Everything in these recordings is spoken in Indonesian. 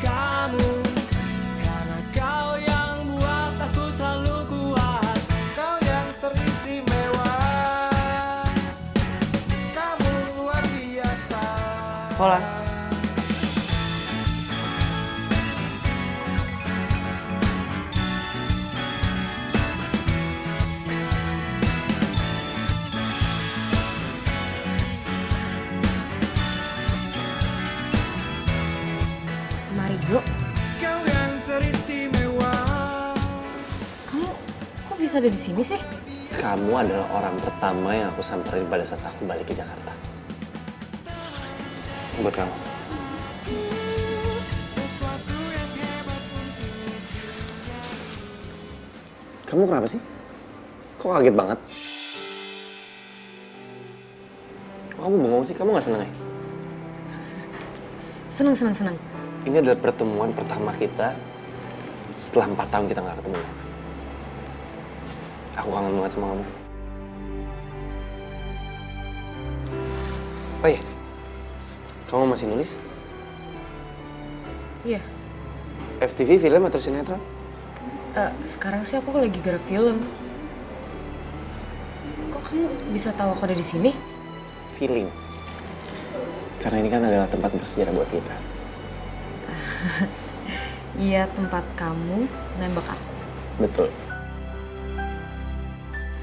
kamu, karena kau yang buat aku selalu kuat. Kau yang teristimewa, kamu luar biasa. Hola. Mario, Kau yang teristimewa. kamu kok bisa ada di sini sih? Kamu adalah orang pertama yang aku samperin pada saat aku balik ke Jakarta. Buat kamu. Sesuatu yang hebat untuk Kamu kenapa sih? Kok kaget banget? Kok kamu bengong sih? Kamu gak seneng ya? Seneng. Ini adalah pertemuan pertama kita setelah 4 tahun kita gak ketemu. Aku kangen banget sama kamu. Oh iya, kamu masih nulis? Iya, FTV, film atau sinetron? sekarang sih aku lagi garap film. Kok kamu bisa tahu aku ada di sini? Feeling. Karena ini kan adalah tempat bersejarah buat kita. Iya, tempat kamu nembak aku. Betul.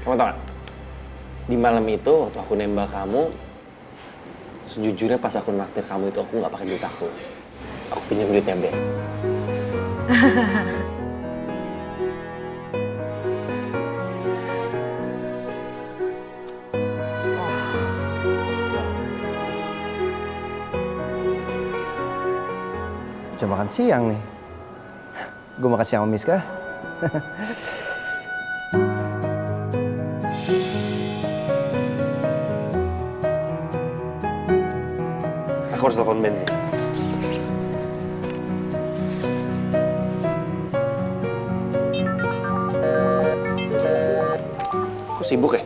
Kamu tau gak? Di malam itu waktu aku nembak kamu, sejujurnya pas aku naktir kamu itu aku gak pakai duit aku. Aku pinjam duitnya Ben. Jam makan siang nih. Gue makan siang sama Miska. Aku harus telepon Ben sih. Kok sibuk ya?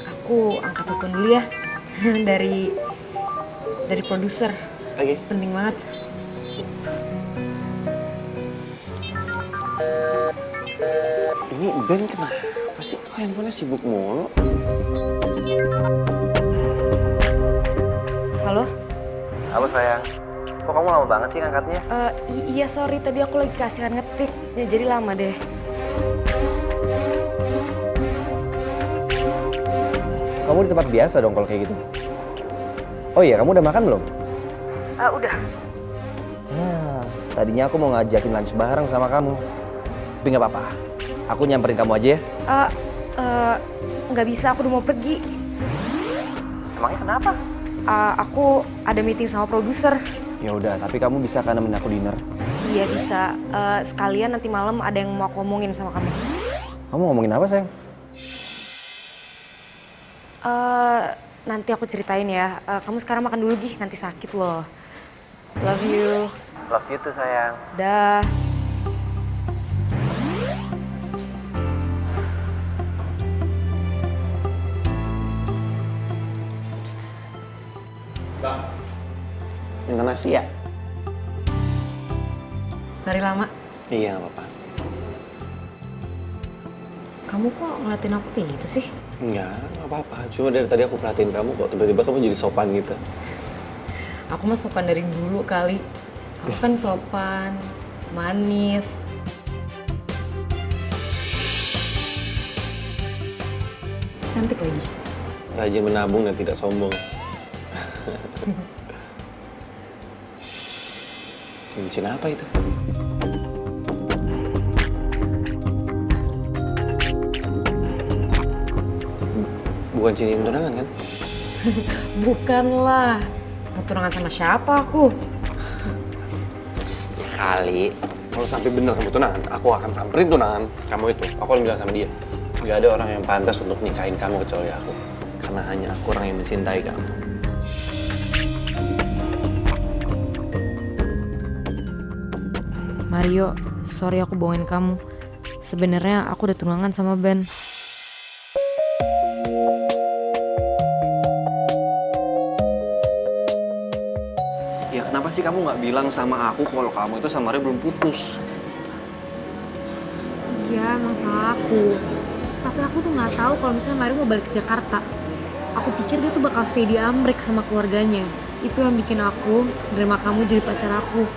Aku angkat telepon dulu ya. dari produser. Oke. Penting banget. Ini Ben kenapa sih? Kok handphonenya sibuk mulu? Halo? Halo sayang. Kok kamu lama banget sih ngangkatnya? Iya sorry, tadi aku lagi keasikan ngetik. Ya, jadi lama deh. Kamu di tempat biasa dong kalau kayak gitu. Oh iya, kamu udah makan belum? Udah. Nah, tadinya aku mau ngajakin lunch bareng sama kamu. Tapi nggak apa-apa. Aku nyamperin kamu aja ya. Nggak bisa, aku udah mau pergi. Emangnya kenapa? Aku ada meeting sama produser. Ya udah, tapi kamu bisa kan nemenin aku dinner? Iya bisa. Sekalian nanti malam ada yang mau aku omongin sama kamu. Kamu ngomongin apa sayang? Nanti aku ceritain ya. Kamu sekarang makan dulu Gi, nanti sakit loh. Love you. Love you tuh sayang. Dah. Minta nasi ya? Sorry lama. Iya, gak apa-apa. Kamu kok ngeliatin aku kayak gitu sih? Enggak, gak apa-apa. Cuma dari tadi aku perhatiin kamu kok tiba-tiba kamu jadi sopan gitu. Aku mah sopan dari dulu kali. Aku kan sopan, manis. Cantik lagi. Rajin menabung dan tidak sombong. Cincin apa itu? Bukan cincin tunangan kan? Bukanlah. Mau tunangan sama siapa aku? Kali. Kalau sampai bener kamu tunangan, aku akan samperin tunangan kamu itu. Aku akan bilang sama dia. Gak ada orang yang pantas untuk nikahin kamu kecuali aku. Karena hanya aku orang yang mencintai kamu. Mario, sorry aku bohongin kamu. Sebenarnya aku udah tunangan sama Ben. Ya kenapa kenapa sih kamu nggak bilang sama aku kalau kamu itu sama Rio belum putus? Iya, emang salah aku. Tapi aku tuh nggak tahu kalau misalnya Mario mau balik ke Jakarta. Aku pikir dia tuh bakal stay di Amrik sama keluarganya. Itu yang bikin aku nerima kamu jadi pacar aku.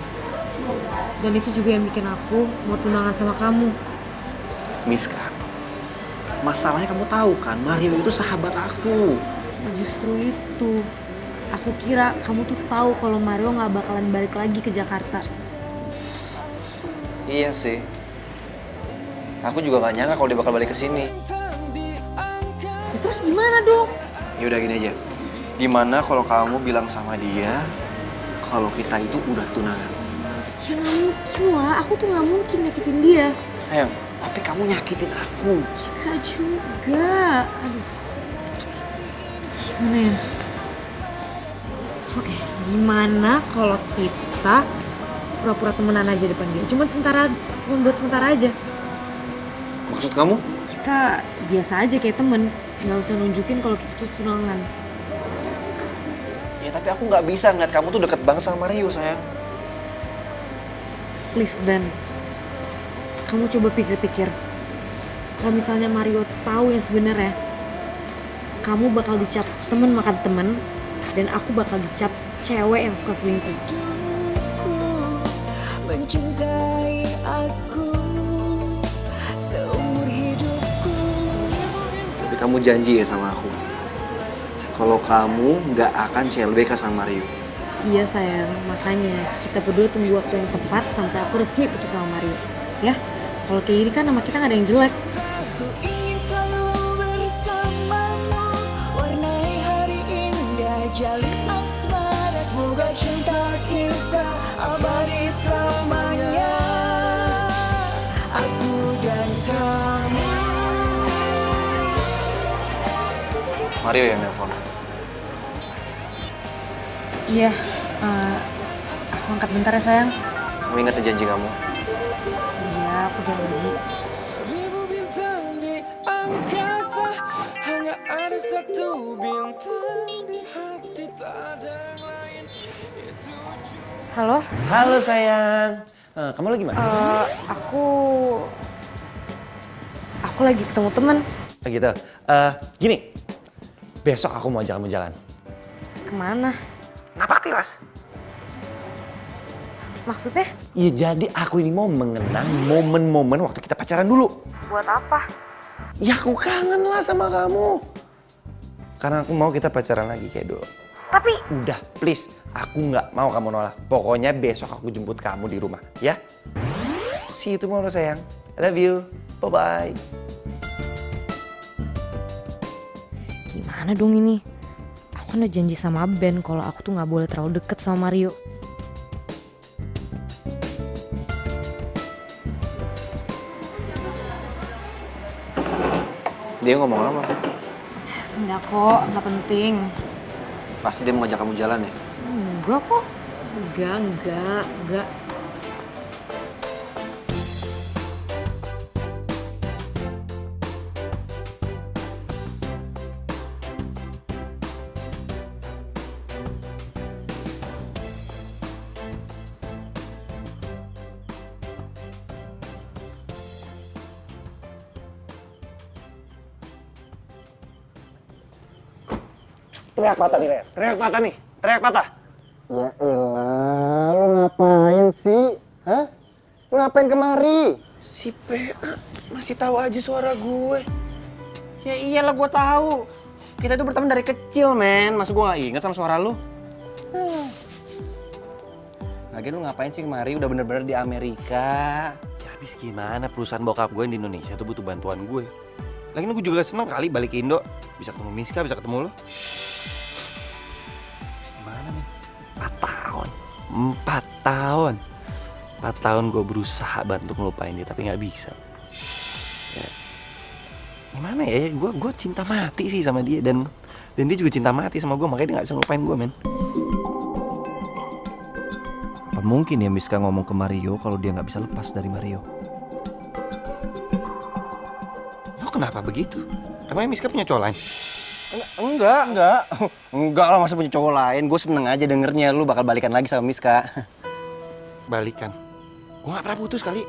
Dan itu juga yang bikin aku mau tunangan sama kamu. Miska, masalahnya kamu tahu kan, Mario itu sahabat aku. Nah, justru itu. Aku kira kamu tuh tahu kalau Mario nggak bakalan balik lagi ke Jakarta. Iya sih. Aku juga gak nyangka kalau dia bakal balik ke sini. Ya, terus gimana dong? Ya udah gini aja. Gimana kalau kamu bilang sama dia kalau kita itu udah tunangan? Ya nggak mungkin lah, aku tuh nggak mungkin nyakitin dia. Sayang, tapi kamu nyakitin aku. Gak juga. Aduh. Gimana ya? Oke, gimana kalau kita pura-pura temenan aja depan dia? Cuma buat sementara aja. Maksud kamu? Kita biasa aja kayak temen, nggak usah nunjukin kalau kita tuh tunangan. Ya tapi aku nggak bisa ngeliat kamu tuh deket banget sama Mario, sayang. Please Ben, kamu coba pikir-pikir. Kalau misalnya Mario tahu yang sebenarnya, kamu bakal dicap temen makan temen, dan aku bakal dicap cewek yang suka selingkuh. Mencintai aku seumur hidupku. Tapi kamu janji ya sama aku, kalau kamu nggak akan CLBK sama Mario. Iya sayang, makanya kita berdua tunggu waktu yang tepat sampai aku resmi putus sama Mario. Ya, kalau kayak gini kan nama kita nggak ada yang jelek. Ku ingin selalu bersamamu, warnai hari indah, jalin asmara. Semoga cinta kita abadi selamanya. Aku dan kamu. Mario yang nelfon. Iya, aku angkat bentar ya sayang. Kamu ingat ya janji kamu? Iya, aku janji. Ribu bintang di angkasa, hanya ada satu bintang di hati, tak ada yang lain. Halo? Halo sayang. Kamu lagi mana? Aku lagi ketemu temen. Gitu. Gini. Besok aku mau ajak kamu jalan. Kemana? Napak tilas. Maksudnya? Iya, jadi aku ini mau mengenang momen-momen waktu kita pacaran dulu. Buat apa? Ya aku kangen lah sama kamu. Karena aku mau kita pacaran lagi kayak dulu. Tapi Udah, please. Aku nggak mau kamu nolak. Pokoknya besok aku jemput kamu di rumah, ya? See you tomorrow, sayang. I love you. Bye-bye. gimana dong ini? Aku kan udah janji sama Ben kalau aku tuh nggak boleh terlalu deket sama Mario. Dia ngomong apa? Enggak kok, nggak penting. Pasti dia mau ngajak kamu jalan ya? Enggak kok. Enggak. Teriak patah nih, Rer. Teriak patah nih. Teriak patah. Ya elah, lu ngapain sih? Hah? Lu ngapain kemari? Si PA masih tahu aja suara gue. Ya iyalah gua tahu. Kita itu berteman dari kecil, men. Masa gua gak inget sama suara lu? Lagian lu ngapain sih kemari? Udah bener-bener di Amerika. Ya habis gimana, perusahaan bokap gue di Indonesia tuh butuh bantuan gue. Lagian gue juga seneng kali balik ke Indo. Bisa ketemu Miska, bisa ketemu lo. Gimana nih? 4 tahun. 4 tahun gue berusaha bantu ngelupain dia, tapi nggak bisa. Ya. Gimana ya? Gue cinta mati sih sama dia, dan dia juga cinta mati sama gue, makanya dia nggak bisa ngelupain gue, men. Apa mungkin ya Miska ngomong ke Mario kalau dia nggak bisa lepas dari Mario? Lo kenapa begitu? Emangnya Miska punya cowok lain? Enggak. Enggak lah, masa punya cowok lain. Gue seneng aja dengernya lu bakal balikan lagi sama Miska. Balikan? Gue gak pernah putus kali.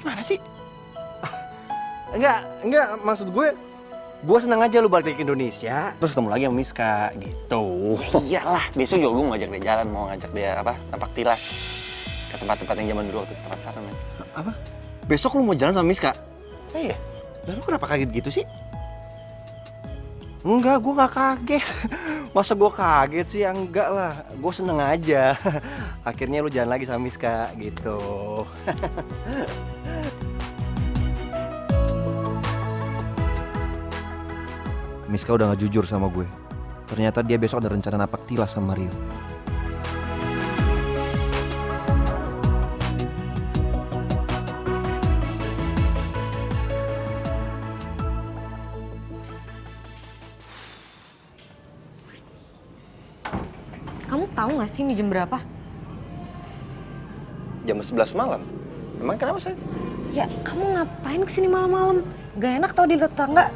Gimana sih? Enggak, maksud gue seneng aja lu balik ke Indonesia, terus ketemu lagi sama Miska, gitu. Iyalah, besok juga gue mau ngajak dia jalan, mau ngajak dia napak tilas ke tempat-tempat yang zaman dulu waktu di tempat sana, men. Apa? Besok lu mau jalan sama Miska? Iya. Lalu kenapa kaget gitu sih? Enggak, gue gak kaget. Masa gue kaget sih? Enggak lah, gue seneng aja. Akhirnya lu jalan lagi sama Miska, gitu. Miska udah gak jujur sama gue. Ternyata dia besok ada rencana napak tilas sama Rio. Kamu tahu nggak sih ini jam berapa? Jam 11 malam? Emang kenapa, sayang? Ya, kamu ngapain kesini malam-malam? Gak enak tau di tetangga.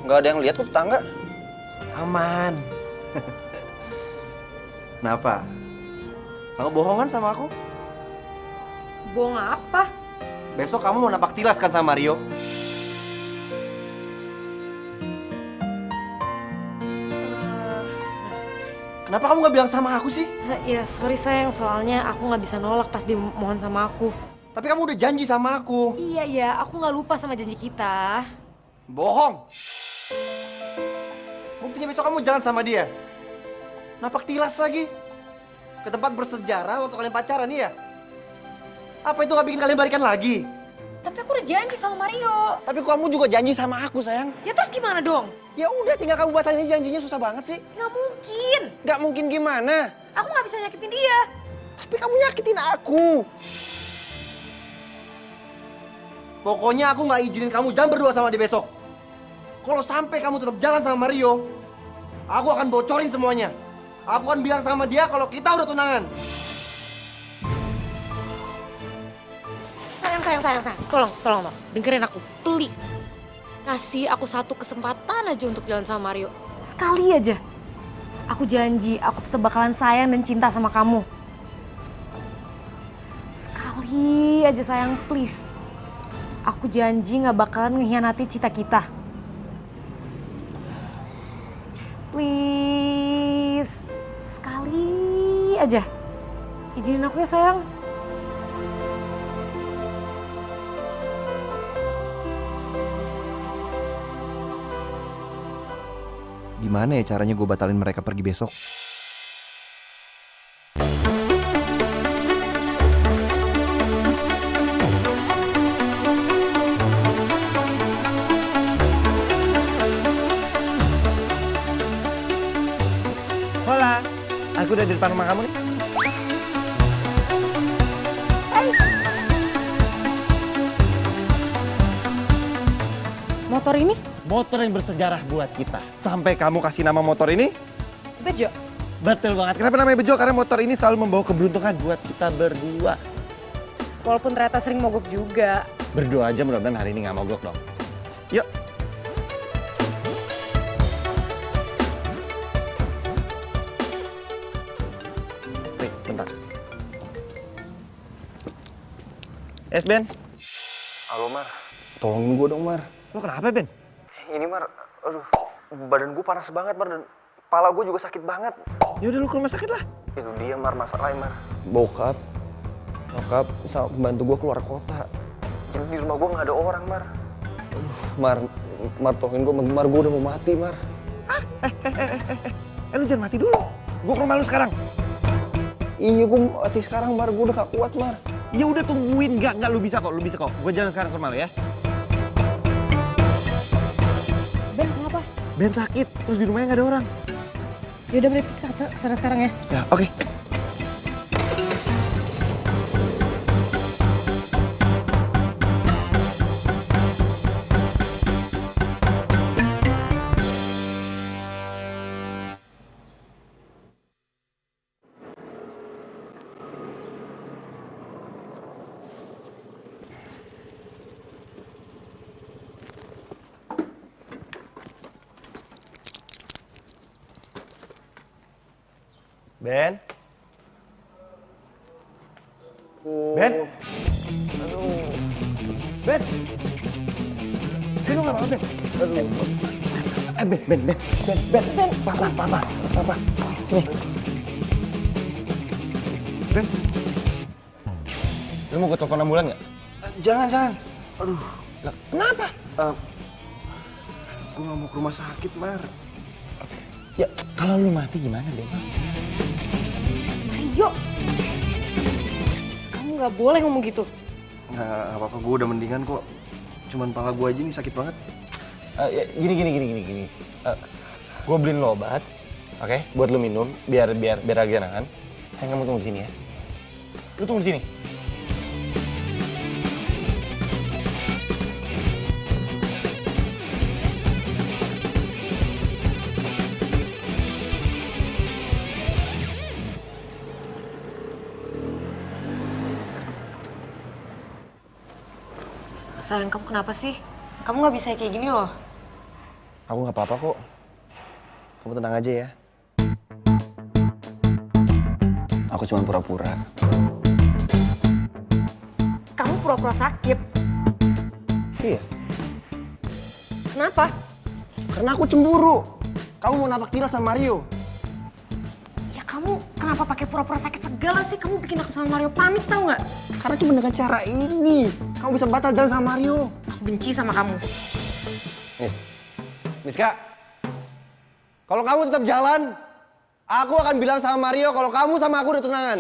Nggak ada yang lihat kok tetangga. Aman. Kenapa? Kamu bohongan sama aku? Bohong apa? Besok kamu mau napak tilas kan sama Rio? Kenapa kamu nggak bilang sama aku sih? Ya sorry sayang, soalnya aku nggak bisa nolak pas dia mohon sama aku. Tapi kamu udah janji sama aku. Iya, aku nggak lupa sama janji kita. Bohong. Buktinya besok kamu jalan sama dia. Napak tilas lagi. Ke tempat bersejarah waktu kalian pacaran, iya? Apa itu nggak bikin kalian balikan lagi? Tapi aku udah janji sama Mario. Tapi kamu juga janji sama aku, sayang. Ya terus gimana dong? Ya udah, tinggal kamu batalin janjinya, susah banget sih. Nggak mungkin. Nggak mungkin gimana? Aku nggak bisa nyakitin dia. Tapi kamu nyakitin aku. Pokoknya aku nggak izinin kamu jalan berdua sama dia besok. Kalau sampai kamu tetap jalan sama Mario, aku akan bocorin semuanya. Aku akan bilang sama dia kalau kita udah tunangan. Sayang. Tolong. Dengerin aku, please. Kasih aku satu kesempatan aja untuk jalan sama Mario. Sekali aja. Aku janji, aku tetap bakalan sayang dan cinta sama kamu. Sekali aja sayang, please. Aku janji gak bakalan ngehianati cita kita. Please. Sekali aja. Izinin aku ya sayang. Gimana ya caranya gue batalin mereka pergi besok? Hola, aku udah di depan rumah kamu nih. Motor ini? Motor yang bersejarah buat kita. Sampai kamu kasih nama motor ini? Bejo. Betul banget. Kenapa namanya Bejo? Karena motor ini selalu membawa keberuntungan buat kita berdua. Walaupun ternyata sering mogok juga. Berdoa aja mudah-mudahan hari ini nggak mogok dong. Yuk. Wait, bentar. Yes, Ben. Halo, Mar. Tolongin gue dong, Mar. Lo kenapa, Ben? Ini, Mar. Aduh, badan gue panas banget, Mar. Dan kepala gue juga sakit banget. Ya udah lu ke rumah sakit lah. Itu dia, Mar, masalahnya, Mar. Bokap sama pembantu gue keluar kota. Jadi di rumah gue nggak ada orang, Mar. Mar, tolongin gue, Mar, gue udah mau mati, Mar. Lu jangan mati dulu. Gue ke rumah lu sekarang. Iya, gue mati sekarang, Mar. Gue udah gak kuat, Mar. Ya udah tungguin, enggak lu bisa kok, Gue jalan sekarang ke rumah lu ya. Ben, kenapa? Ben sakit, terus di rumahnya nggak ada orang. Yaudah, beri kita kesana sekarang ya. Ya, oke. Ben? Ben? Ben? Ben, lu gak apa-apa, Ben? Ben. Papa. Sini. Ben? Lu mau gue telepon ambulan nggak? Jangan. Aduh. Lah, kenapa? Gue gak mau ke rumah sakit, Mar. Ya, kalau lu mati gimana, Ben? Mario, kamu nggak boleh ngomong gitu. Nggak apa-apa, gue udah mendingan kok. Cuman pala gue aja nih sakit banget. Gini. Gue beliin lo obat, oke? Buat lo minum, biar agak enakan. Saya kamu tunggu di sini ya. Lu tunggu di sini. Sayang, kamu kenapa sih? Kamu nggak bisa kayak gini loh. Aku nggak apa-apa kok. Kamu tenang aja ya. Aku cuma pura-pura. Kamu pura-pura sakit. Iya, Kenapa? karena aku cemburu. Kamu mau napak tilas sama Mario. Ya kamu kenapa pakai pura-pura sakit segala sih? Kamu bikin aku sama Mario panik tau nggak? Karena cuma dengan cara ini, kamu bisa batal jalan sama Mario. Aku benci sama kamu. Miska, kalau kamu tetap jalan, aku akan bilang sama Mario kalau kamu sama aku udah tunangan.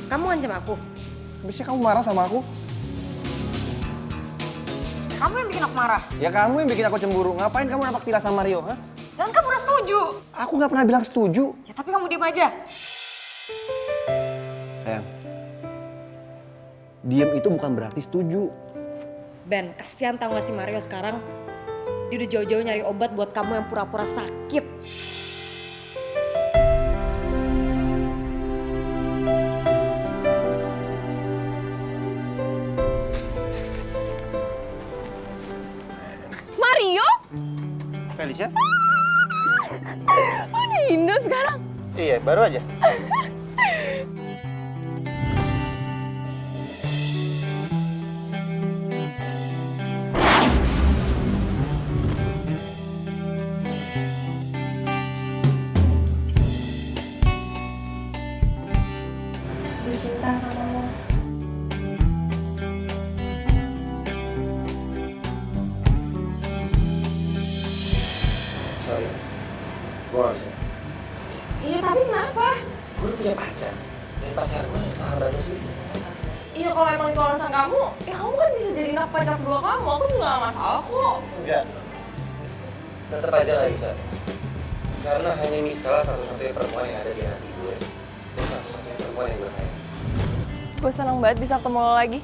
Kamu ngancam aku. Habisnya kamu marah sama aku? Kamu yang bikin aku marah. Ya kamu yang bikin aku cemburu. Ngapain kamu napak tilas sama Mario, ha? Dan kamu udah setuju. Aku nggak pernah bilang setuju. Ya tapi kamu diem aja. Sayang, diem itu bukan berarti setuju. Ben, kasihan tau gak sih Mario sekarang? Dia udah jauh-jauh nyari obat buat kamu yang pura-pura sakit. Mario? Felicia? Oh di Indo sekarang? Iya, baru aja. Gue cinta sama lo. Sorry, gue gak bisa. Iya tapi kenapa? Gue punya pacar. Dan pacar gue sahabatnya sih. Iya kalau emang itu alasan kamu, ya kamu kan bisa jadi anak pacar kedua kamu. Aku juga gak masalah kok. Enggak. Tetap aja gak bisa. Karena hanya Miska satu-satunya perempuan yang ada di hati gue. Dan satu-satunya perempuan yang gue sayang. Gue seneng banget bisa ketemu lo lagi.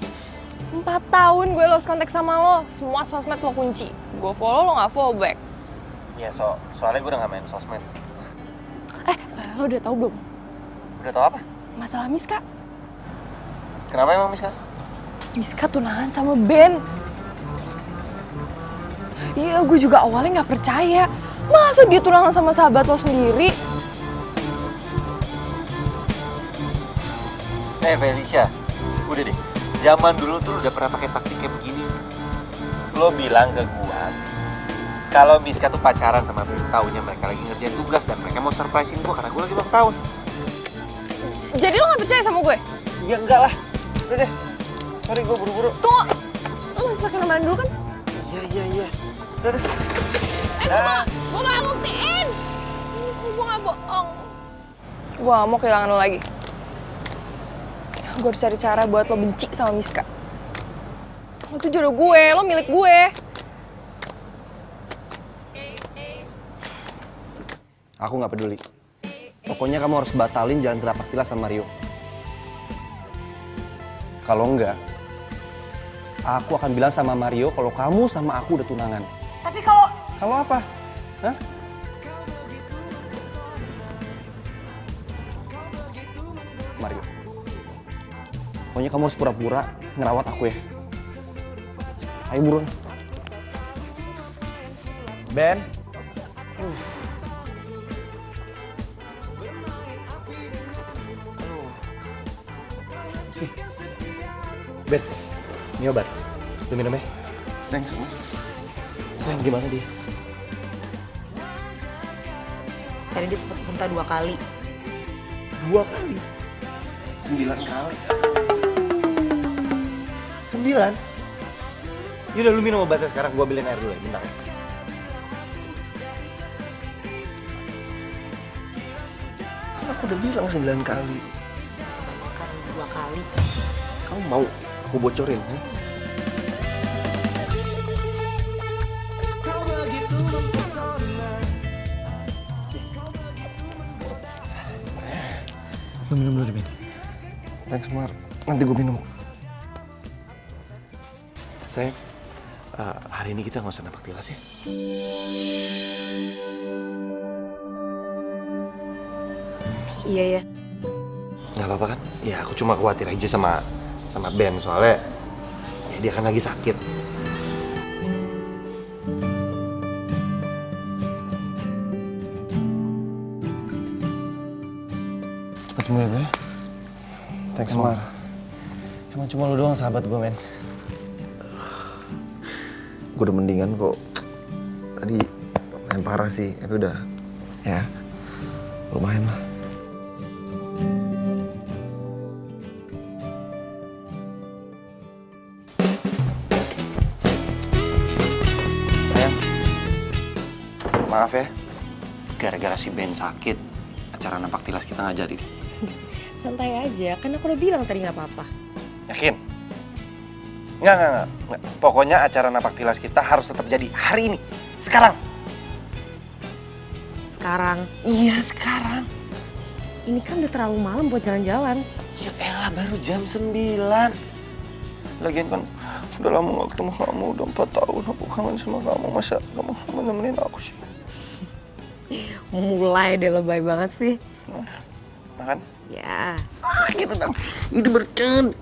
4 tahun gue lost kontak sama lo, semua sosmed lo kunci. Gue follow, lo gak follow back. Iya, soalnya gue udah gak main sosmed. Lo udah tahu belum? Udah tau apa? Masalah Miska. Kenapa emang Miska? Miska tunangan sama Ben. Iya, gue juga awalnya gak percaya. Masa dia tunangan sama sahabat lo sendiri? Felicia, udah deh. Zaman dulu tuh udah pernah pakai taktik kayak begini. Lo bilang ke gua kalau Miska tuh pacaran sama Ben, taunya mereka lagi ngerjain tugas dan mereka mau surprisein gua karena gua lagi ulang tahun. Jadi lo gak percaya sama gue? Ya enggak lah. Udah deh. Sorry, gua buru-buru. Tunggu, lo masih pakai ramalan dulu kan? Iya. Udah deh. Gue gak buktiin. Gue gak bohong. Gue gak mau kehilangan lo lagi. Gue harus cari cara buat lo benci sama Miska. Lo tuh jodoh gue, lo milik gue. Aku nggak peduli. Pokoknya kamu harus batalin jalan ke napak tilas sama Mario. Kalau enggak, aku akan bilang sama Mario kalau kamu sama aku udah tunangan. Tapi kalau Kalau apa? Hah? Mario. Pokoknya kamu harus pura-pura ngerawat aku ya. Ayo buruan. Ben. Ben, ini obat. Lu minum ya? Thanks, Mas. Sayang, gimana dia? Tadi dia sempat muntah 2 kali. 2 kali? 9 kali. 9? Yaudah, lu minum obatnya sekarang. Gua ambilin air dulu ya, bentar ya. Kan aku udah bilang 9 kali. Kan 2 kali. Kamu mau aku bocorin, ha? Kau begitu mempesona. Lu minum dulu deh, Ben. Thanks, Mar. Nanti gue minum. Sayang, hari ini kita nggak usah napak tilas ya. Iya ya. Nggak apa-apa kan? Ya aku cuma khawatir aja sama Ben soalnya ya dia kan lagi sakit. Cepet sembuh ya, Ben. Thanks, Mar. Emang cuma lu doang sahabat gue, men. Gue udah mendingan kok. Tadi main parah sih, tapi udah ya lumayan lah. Sayang, maaf ya. Gara-gara si Ben sakit, acara napak tilas kita nggak jadi. Santai aja, kan aku udah bilang tadi nggak apa-apa. Yakin? Nggak. Pokoknya acara napak tilas kita harus tetap jadi hari ini. Sekarang. Sekarang, Iya, sekarang. ini kan udah terlalu malam buat jalan-jalan. Ya elah, baru jam 9. Lagian kan udah lama gak ketemu kamu, udah 4 tahun aku kangen sama kamu. Masa kamu nemenin aku sih? Mulai deh lebay banget sih. Makan? Ya. Gitu dong. Ini berkan.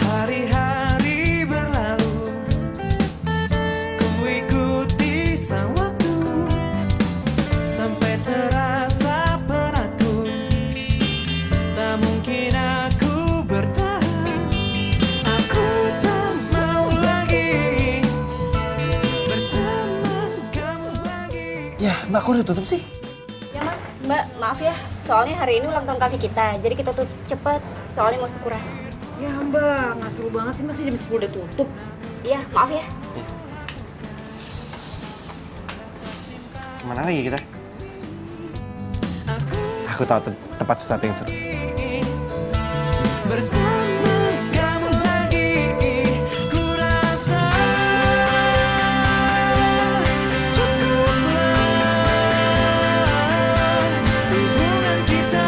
Hari-hari berlalu, ku ikuti sang waktu, sampai terasa penatku. Tak mungkin aku bertahan, aku tak mau lagi bersama kamu lagi. Ya, Mbak, kok udah tutup sih? Ya mas, mbak maaf ya, soalnya hari ini ulang tahun kafe kita, jadi kita tutup cepet, soalnya mau syukuran. Ya mbak, nggak seru banget sih, masih jam 10 udah tutup. Iya, maaf ya. Kemana lagi kita? Aku tahu tempat sesuatu yang seru. Bersama kamu lagi, ku rasa cukuplah hubungan kita.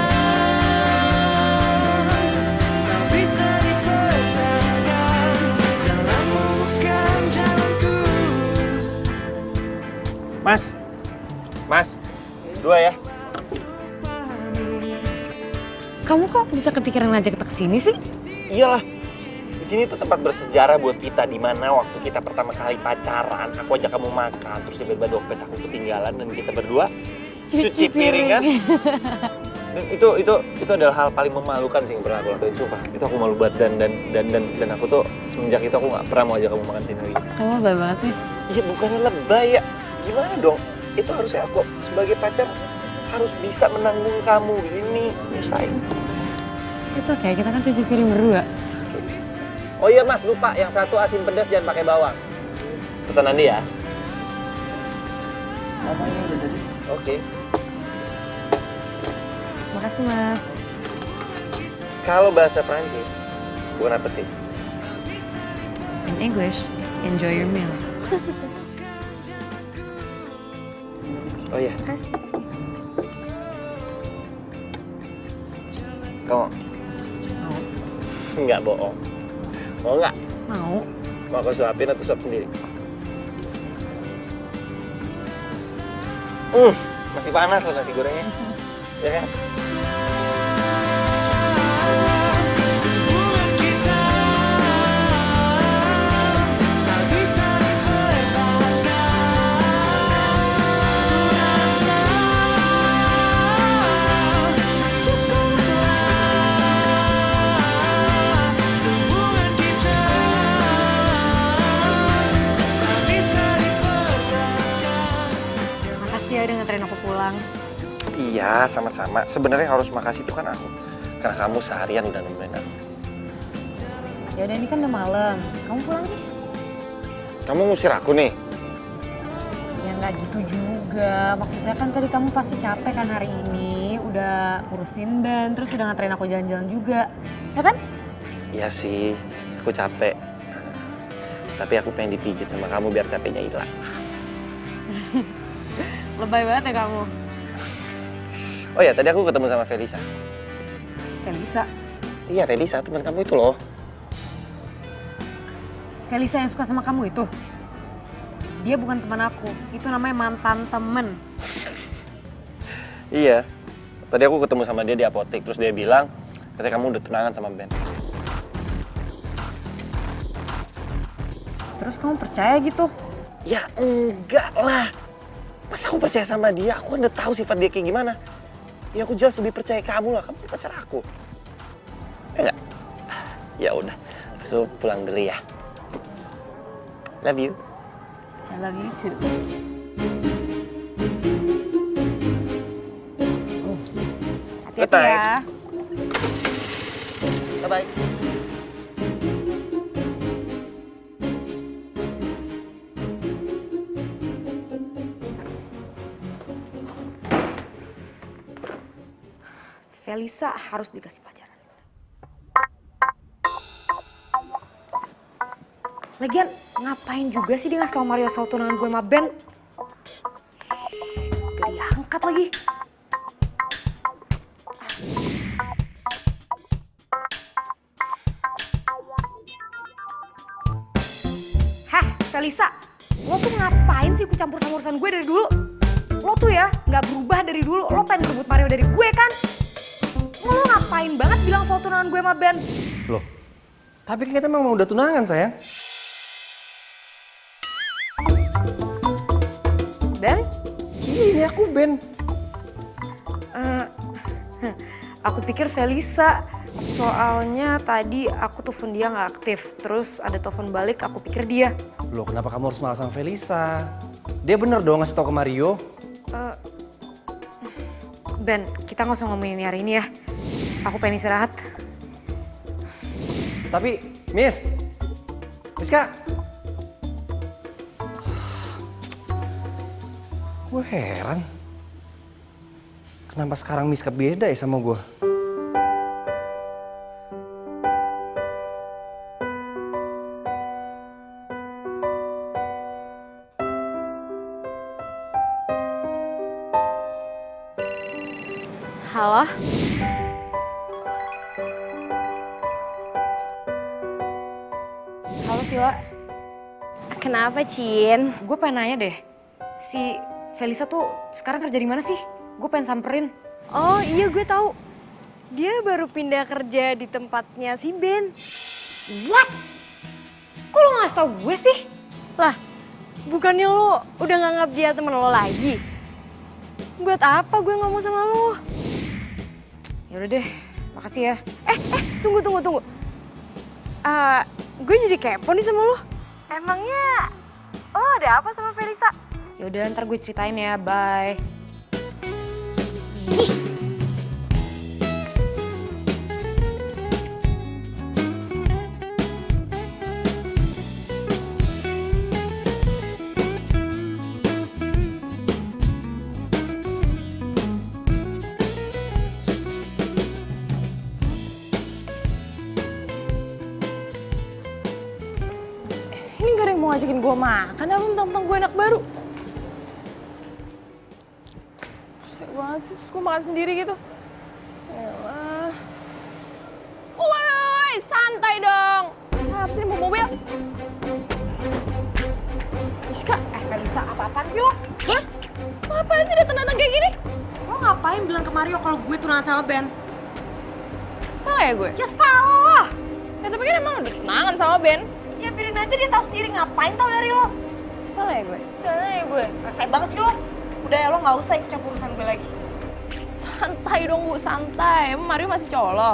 Tak bisa dipertahankan, jalanmu bukan jalanku. Mas, 2 ya. Kamu kok bisa kepikiran ngajak kita kesini sih? Iyalah. Di sini tuh tempat bersejarah buat kita, di mana waktu kita pertama kali pacaran, aku ajak kamu makan, terus tiba-tiba dompet aku ketinggalan dan kita berdua cuci piring kan? Dan itu adalah hal paling memalukan sih yang pernah aku lakuin, sumpah. Itu aku malu banget dan aku tuh semenjak itu aku nggak pernah mau ajak kamu makan sini lagi. Kamu lebay banget sih. Iya, bukannya lebay ya. Gimana dong? Itu harusnya aku sebagai pacar harus bisa menanggung kamu ini, nyusahin. It's okay, kita kan cuci piring berdua. Oh iya mas, lupa yang satu asin pedas jangan pakai bawang. Pesanan dia. Mamanya udah jadi. Oke. Makasih mas. Kalau bahasa Prancis, bon appetit. In English, enjoy your meal. Oh iya. Kamu? Nggak bohong. Mau nggak? Mau? Mau aku suapin atau suap sendiri? Masih panas loh nasi gorengnya. Ya kan? Hubungan kita tak bisa dipertahankan. Ku rasa cukuplah hubungan kita tak bisa dipertahankan. Makasih ya udah nganterin aku pulang. Iya, sama-sama. Sebenarnya harus makasih tuh kan aku. Karena kamu seharian udah nemenin aku. Ya udah ini kan udah malam. Kamu pulang deh. Kamu ngusir aku nih? Ya nggak gitu juga. Maksudnya kan tadi kamu pasti capek kan hari ini. Udah ngurusin band, terus udah nganterin aku jalan-jalan juga. Ya kan? Iya sih, aku capek. Tapi aku pengen dipijit sama kamu biar capeknya hilang. Lebay banget ya kamu. Oh ya, tadi aku ketemu sama Felisa. Felisa. Iya, Felisa, teman kamu itu loh. Felisa yang suka sama kamu itu? Dia bukan teman aku. Itu namanya mantan temen. Iya. Tadi aku ketemu sama dia di apotek, terus dia bilang katanya kamu udah tunangan sama Ben. Terus kamu percaya gitu? Ya enggak lah. Masa aku percaya sama dia? Aku kan udah tahu sifat dia kayak gimana. Ya aku jelas lebih percaya kamu lah, kamu pacar aku. Ya enggak? Ya udah, aku pulang dulu ya. Love you. I love you too. Hati-hati ya. Bye-bye. Felisa harus dikasih pelajaran. Lagian ngapain juga sih dia ngasih tau Mario soal tunangan gue sama Ben? Gak diangkat lagi. Hah, Felisa, lo tuh ngapain sih ikut campur sama urusan gue dari dulu? Lo tuh ya nggak berubah dari dulu, lo pengen rebut Mario dari gue kan? Lo ngapain banget bilang soal tunangan gue sama Ben? Loh, tapi kan kita memang udah tunangan, sayang. Ben? Iya, ini aku Ben. Aku pikir Felisa, soalnya tadi aku telepon dia nggak aktif. Terus ada telepon balik, aku pikir dia. Loh, kenapa kamu harus malah sama Felisa? Dia bener dong ngasih tau ke Mario. Ben, kita nggak usah ngomongin ini hari ini ya. Aku pengen istirahat. Tapi, Miss Kak. Gue heran. Kenapa sekarang Miska beda ya sama gue? Halo? Halo Sila. Kenapa, Cin? Gue pengen nanya deh. Si Felisa tuh sekarang kerja di mana sih? Gue pengen samperin. Oh iya, gue tahu. Dia baru pindah kerja di tempatnya si Ben. What? Kok lo ngasih tau gue sih? Lah, bukannya lo udah nganggap dia temen lo lagi? Buat apa gue ngomong sama lo? Yaudah deh, makasih ya. Tunggu. Gue jadi kepo nih sama lo. Emangnya lo ada apa sama Felisa? Yaudah ntar gue ceritain ya, bye. Ini gak ada yang mau ngajakin gue makan apa mentang-mentang gue anak baru. Susah banget sih, terus gue makan sendiri gitu. Yalah. Woi, santai dong. Siapa sih yang bawa mobil? Miska, Felisa, apa-apaan sih lo? hah? Ngapain sih datang-datang kayak gini? Lo ngapain bilang ke Mario kalau gue tunangan sama Ben? Salah ya gue? Ya salah. Ya tapi kan emang udah tunangan sama Ben. Ya biarin aja, dia tahu sendiri, ngapain tahu dari lo. Salah ya gue? Salah ya gue? Resek banget sih lo. Udah ya, lo nggak usah ikut campur urusan gue lagi. Santai dong Bu, santai. Emang Mario masih cowok lo?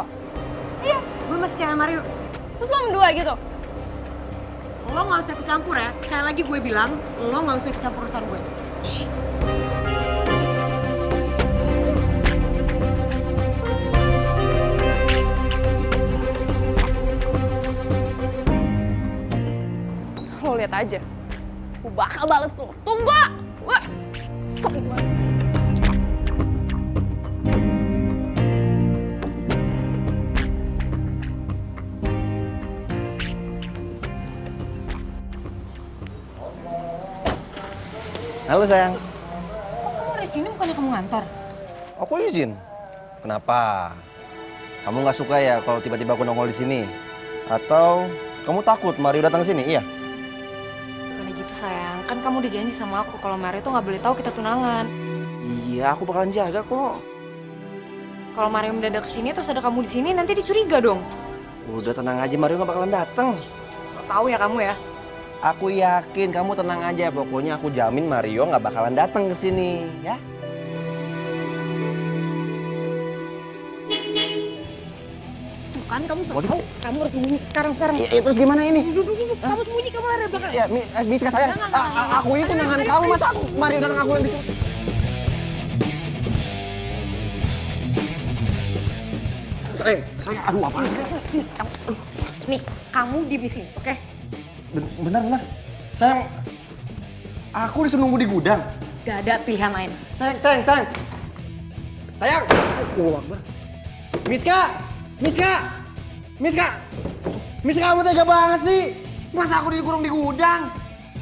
Iya, gue masih cewek Mario. Terus lo berdua gitu? Lo nggak usah ikut campur ya. Sekali lagi gue bilang, lo nggak usah ikut campur urusan gue. Lo lihat aja. Gue bakal bales lo. Tunggu! Wah! Sakit banget sih. Halo sayang. Kamu dari sini bukannya kamu ngantor? Aku izin. Kenapa? Kamu nggak suka ya kalau tiba-tiba aku nongol di sini? Atau kamu takut Mario datang sini? Iya. Bukannya gitu sayang, kan kamu udah janji sama aku kalau Mario tuh nggak boleh tahu kita tunangan. Iya, aku bakalan jaga kok. Kalau Mario mendadak kesini terus ada kamu di sini, nanti dicuriga dong. Udah tenang aja, Mario nggak bakalan datang. So tahu ya kamu ya. Aku yakin, kamu tenang aja. Pokoknya aku jamin Mario nggak bakalan datang ke sini, ya. Tuh kan kamu so tahu, kamu harus sembunyi sekarang. Iya, terus gimana ini? Kamu sembunyi, kamu lari belakang. Ya, Miska sayang. Aku ini tunangan kamu, masa aku Mario datang aku yang disuruh? Sayang, aduh apa sih? Sini, kamu. Nih, kamu di sini, oke? Bentar. Sayang, aku disuruh nunggu di gudang. Gak ada pilihan lain. Sayang. Sayang. Allahu Akbar. Miska, kamu tega banget sih. Masa aku dikurung di gudang?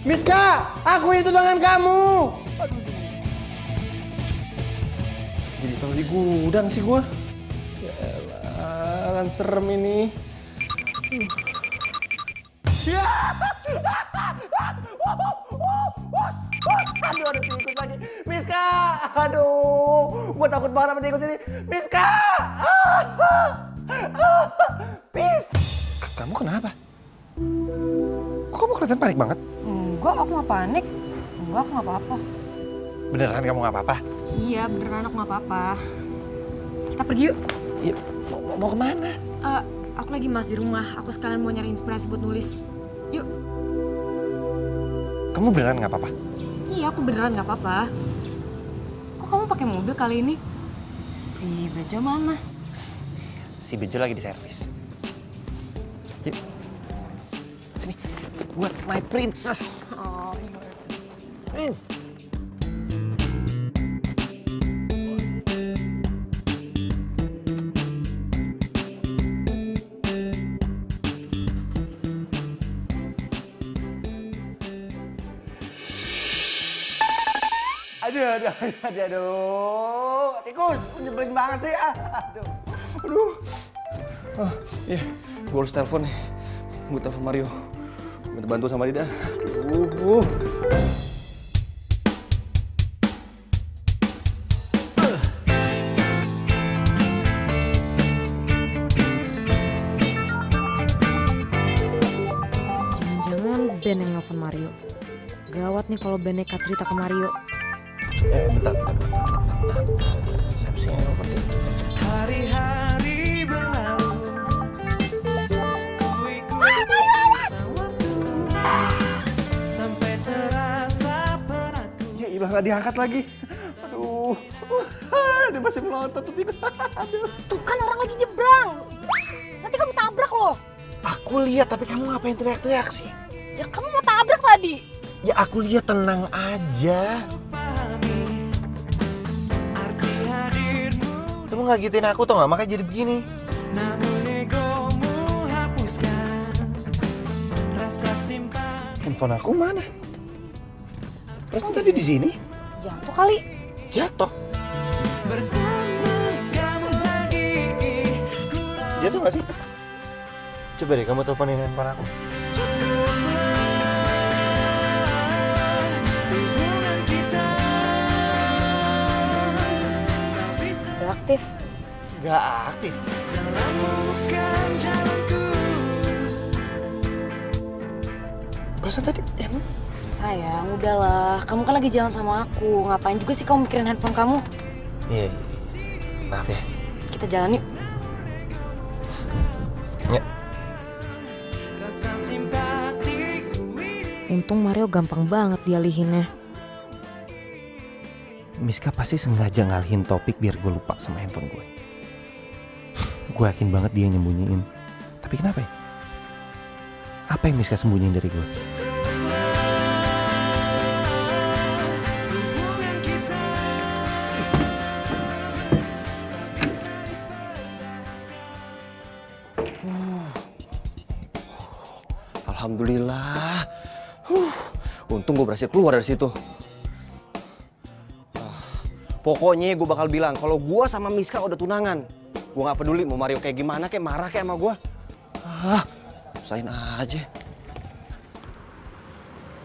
Miska, aku ini tunangan kamu. Aduh. Jadi taruh di gudang sih gua. Ya elah, kan serem ini. Ya. Aduh, ada tikus lagi. Miska, aduh, gua takut banget sama tikus ini. Miska, Pis. Kamu kenapa? Kok kamu kelihatan panik banget? Enggak, aku nggak panik. Enggak, aku nggak apa-apa. Beneran kamu nggak apa-apa? Iya, beneran aku nggak apa-apa. Kita pergi yuk. Ya, mau kemana? Aku lagi malas di rumah. Aku sekalian mau nyari inspirasi buat nulis. Yuk. Kamu beneran nggak apa-apa? Iya, aku beneran nggak apa-apa. Kok kamu pakai mobil kali ini? Si Bejo mana? Si Bejo lagi di servis. Yuk. Sini, buat my princess. Oh, Aduh. Tikus, nyebelin banget sih. Aduh. Iya, gue harus telepon nih. Gue telepon Mario. Minta bantu sama dia dah. Aduh. jangan-jangan Ben yang nelfon Mario. Gawat nih kalau Ben nekat cerita ke Mario. Bentar. Siapa sih yang nelfon sih? Hari-hari berlalu, ku ikuti waktu sampai terasa beratku. Ya ilah, nggak diangkat lagi. Aduh. Dia masih melotot tuh tikus. Aduh. Tuh kan orang lagi nyebrang. Nanti kamu tabrak loh. Aku lihat, tapi kamu ngapain teriak-teriak sih? Ya kamu mau tabrak tadi. Ya aku lihat, tenang aja. Pahami arti hadirmu, Kamu nggak gituin aku tau nggak? Makanya jadi begini. namun egomu hapuskan rasa simpan. Handphone aku mana? Terus tadi di sini? Jatuh kali. Jatuh. Bersama kamu lagi, Jatuh nggak sih? Coba deh kamu teleponin handphone aku. hubungan kita aktif. Gak aktif. Jalanmu bukan jalanku. Perasaan tadi emang? Sayang, udahlah. Kamu kan lagi jalan sama aku. Ngapain juga sih kamu mikirin handphone kamu? Iya. Maaf ya. Kita jalan yuk. Ya. Rasa simpatiku ini. Untung Mario gampang banget dialihinnya. Miska pasti sengaja ngalihin topik biar gue lupa sama handphone gue. Gue yakin banget dia nyembunyiin. Tapi kenapa ya? Apa yang Miska sembunyiin dari gue? Hubungan kita. Alhamdulillah. Untung gue berhasil keluar dari situ. Pokoknya gue bakal bilang kalau gue sama Miska udah tunangan. Gue nggak peduli mau Mario kayak gimana, kayak marah kayak sama gue. Usahain aja.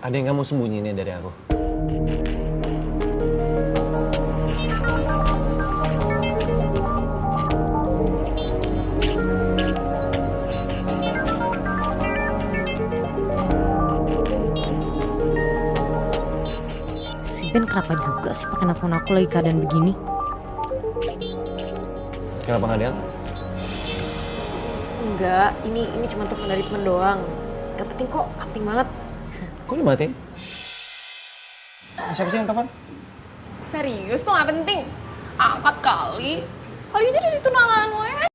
Ada yang kamu sembunyiin dari aku? Si Ben kenapa juga sih pakai nelfon aku lagi keadaan begini? Kenapa nggak diangkat? Enggak, ini cuma telepon dari temen doang. Gak penting kok, gak penting banget. Kok dimatiin? Siapa sih yang telepon? Serius tuh gak penting. Angkat kali. Kali aja dari tunangan lo ya.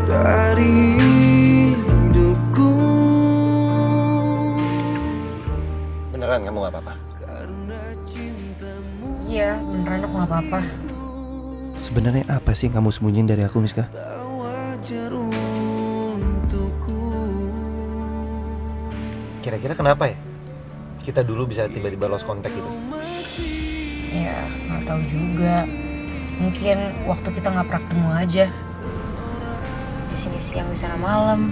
Dari hidupku. Beneran kamu nggak apa-apa? Iya, beneran aku gak apa-apa. Sebenarnya apa sih yang kamu sembunyiin dari aku, Miska? Wajar untukku. Kira-kira kenapa ya? Kita dulu bisa tiba-tiba lost contact gitu. Ya, gak tahu juga. Mungkin waktu kita gak pernah ketemu aja. Di sini siang, di sana malam.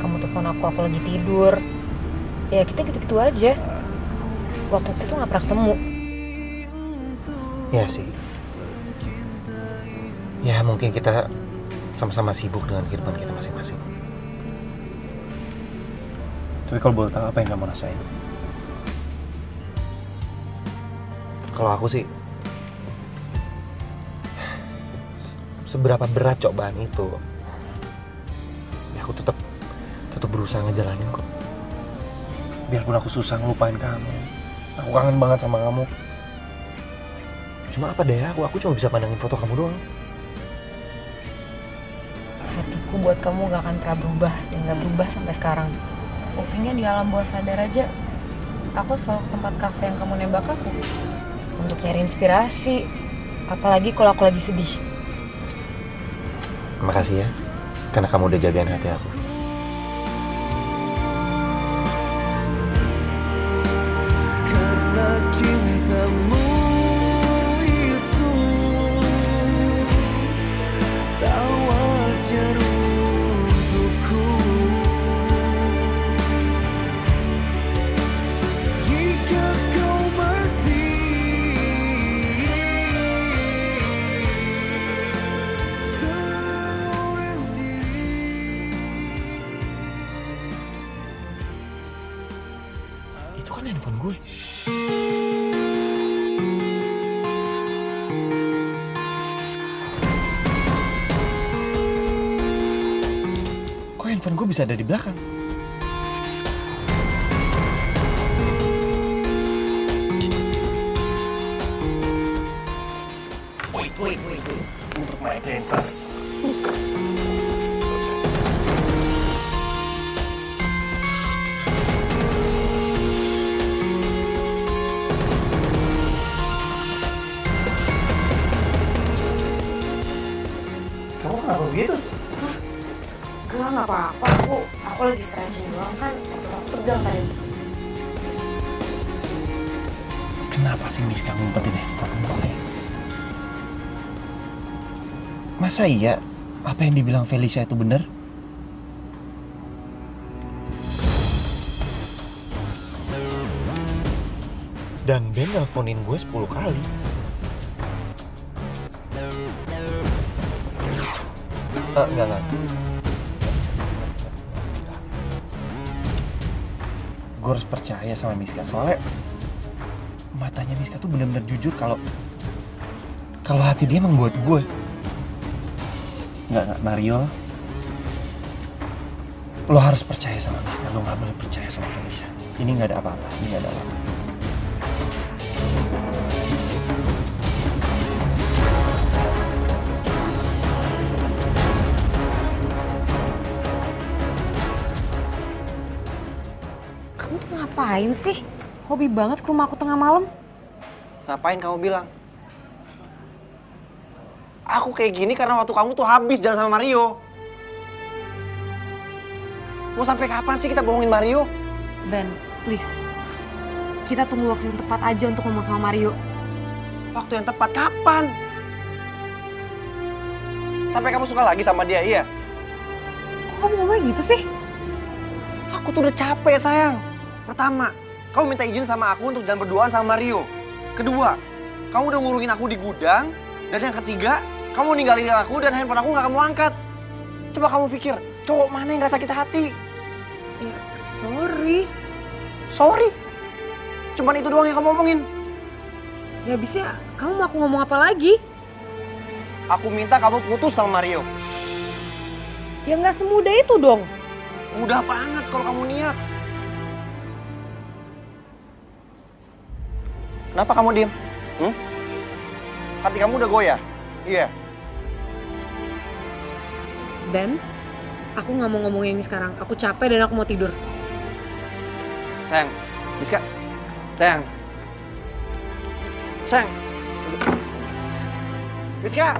Kamu telepon aku lagi tidur. Ya kita gitu-gitu aja. Waktu kita tuh gak pernah ketemu. Iya sih. Ya mungkin kita sama-sama sibuk dengan kehidupan kita masing-masing. Tapi kalau boleh tahu apa yang kamu rasain? Kalau aku sih, seberapa berat cobaan itu, ya aku tetap berusaha ngejalanin kok. Biarpun aku susah ngelupain kamu, aku kangen banget sama kamu. Cuma apa daya aku cuma bisa pandangin foto kamu doang. Hatiku buat kamu gak akan pernah berubah dan gak berubah sampai sekarang. Buktinya di alam bawah sadar aja, aku selalu ke tempat kafe yang kamu nembak aku untuk nyari inspirasi. Apalagi kalau aku lagi sedih. Makasih ya, karena kamu udah jagain hati aku. Karena cintamu itu tak wajar untukku. Jika kau masih seorang diri. gue. Kok handphone gue bisa ada di belakang? Wait. Untuk my princess. Kamu kenapa begitu? Enggak, nggak apa-apa. Aku lagi stretching doang kan. Otot aku tegang tadi. Kenapa sih Miska ngumpetin handphone gue? Masa iya apa yang dibilang Felicia itu benar? Dan Ben nelfonin gue 10 kali. Enggak. Gue harus percaya sama Miska, soalnya matanya Miska tuh benar-benar jujur kalau hati dia emang buat gue. Enggak, Mario. Lo harus percaya sama Miska, lo gak boleh percaya sama Felicia. Ini gak ada apa-apa, Kamu tuh ngapain sih? Hobi banget ke rumah aku tengah malam. Ngapain kamu bilang? Aku kayak gini karena waktu kamu tuh habis jalan sama Mario. Mau sampai kapan sih kita bohongin Mario? Ben, please. Kita tunggu waktu yang tepat aja untuk ngomong sama Mario. Waktu yang tepat kapan? Sampai kamu suka lagi sama dia, iya? Kok kamu ngomongnya gitu sih? Aku tuh udah capek, sayang. Pertama, kamu minta izin sama aku untuk jalan berduaan sama Mario. Kedua, kamu udah ngurungin aku di gudang. Dan yang ketiga, kamu ninggalin aku dan handphone aku gak kamu angkat. Coba kamu pikir, cowok mana yang gak sakit hati? Ya, Sorry? Cuman itu doang yang kamu omongin? ya abisnya kamu mau aku ngomong apa lagi? Aku minta kamu putus sama Mario. Ya nggak semudah itu dong. Mudah banget kalau kamu niat. Kenapa kamu diem? Hati kamu udah goyah? Iya. Ben, aku nggak mau ngomongin ini sekarang. Aku capek dan aku mau tidur. Sayang, Miska. Sayang. Miska.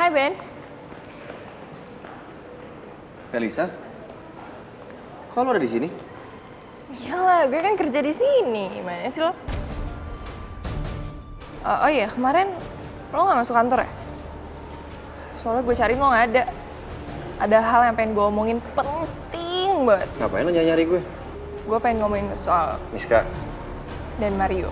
Hai Ben. Felisa, kok lo ada di sini? Iyalah, gue kan kerja di sini. Gimana sih lo? Oh iya, kemarin lo nggak masuk kantor ya? Soalnya gue cariin lo nggak ada. Ada hal yang pengen gue omongin penting banget. Ngapain lo nyari gue? Gue pengen ngomongin soal Miska. dan Mario.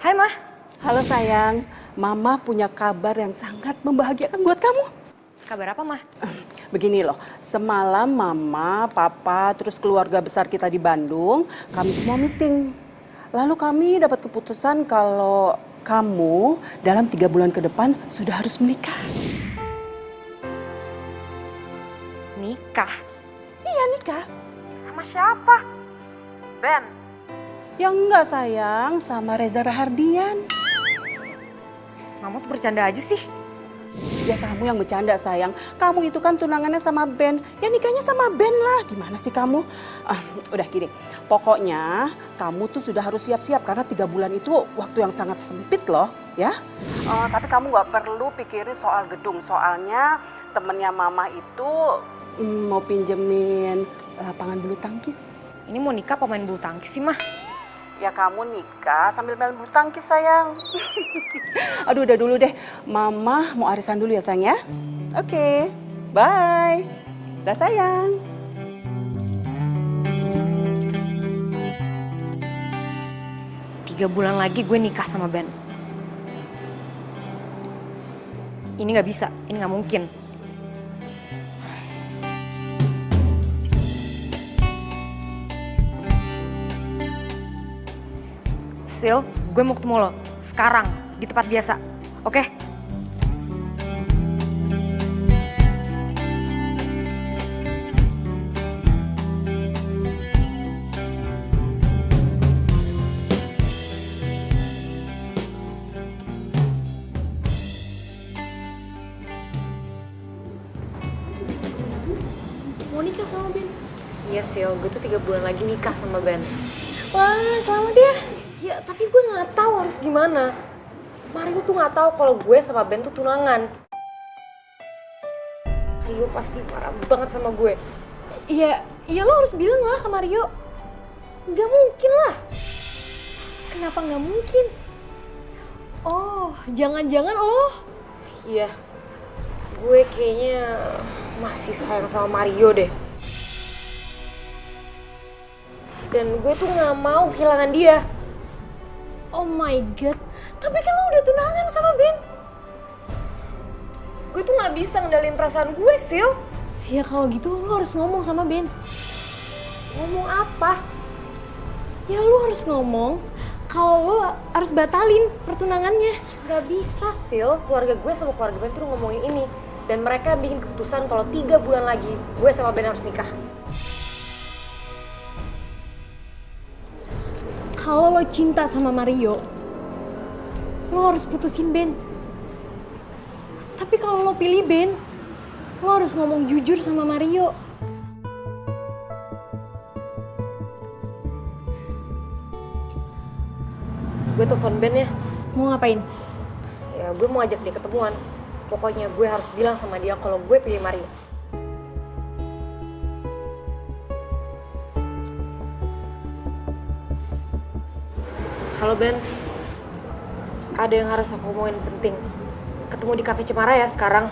Hai, Mah. Halo sayang, Mama punya kabar yang sangat membahagiakan buat kamu. Kabar apa, Mah? Begini loh, semalam Mama, Papa, terus keluarga besar kita di Bandung, kami semua meeting. Lalu kami dapat keputusan kalau kamu dalam 3 bulan ke depan sudah harus menikah. Nikah? Iya nikah. Sama siapa? Ben? Ya enggak sayang, sama Reza Rahardian. Mama tuh bercanda aja sih. Ya kamu yang bercanda sayang, kamu itu kan tunangannya sama Ben, ya nikahnya sama Ben lah. Gimana sih kamu? Udah gini, pokoknya kamu tuh sudah harus siap-siap karena 3 bulan itu waktu yang sangat sempit loh ya. Tapi kamu gak perlu pikirin soal gedung, soalnya temennya Mama itu mau pinjemin lapangan bulu tangkis. Ini mau nikah pemain bulu tangkis sih, Mah. Ya kamu nikah sambil main bulu tangkis sayang. Aduh udah dulu deh, Mama mau arisan dulu ya sayang ya. Oke, bye. Dah sayang. Tiga bulan lagi gue nikah sama Ben. Ini nggak bisa, ini nggak mungkin. Sil, gue mau ketemu lo sekarang di tempat biasa, oke? Mau nikah sama Ben? Iya Sil, gue tuh 3 bulan lagi nikah sama Ben. Wah, selamat ya. Ya, tapi gue nggak tahu harus gimana. Mario tuh nggak tahu kalau gue sama Ben tuh tunangan. Mario pasti marah banget sama gue. Iya, lo harus bilang lah ke Mario. Nggak mungkin lah. Kenapa nggak mungkin? Oh, jangan-jangan lo? Iya, gue kayaknya masih sayang sama Mario deh. Dan gue tuh nggak mau kehilangan dia. Oh my god, tapi kan lo udah tunangan sama Ben. Gue tuh nggak bisa ngendalin perasaan gue, Sil. Ya kalau gitu lo harus ngomong sama Ben. Ngomong apa? Ya lo harus ngomong kalau lo harus batalin pertunangannya. Gak bisa, Sil. Keluarga gue sama keluarga Ben tuh ngomongin ini. Dan mereka bikin keputusan kalau 3 bulan lagi gue sama Ben harus nikah. Kalau lo cinta sama Mario, lo harus putusin Ben. Tapi kalau lo pilih Ben, lo harus ngomong jujur sama Mario. Gue telepon Ben ya. Mau ngapain? Ya gue mau ajak dia ketemuan. Pokoknya gue harus bilang sama dia kalau gue pilih Mario. Halo Ben, ada yang harus aku omongin penting. Ketemu di Cafe Cemara ya sekarang.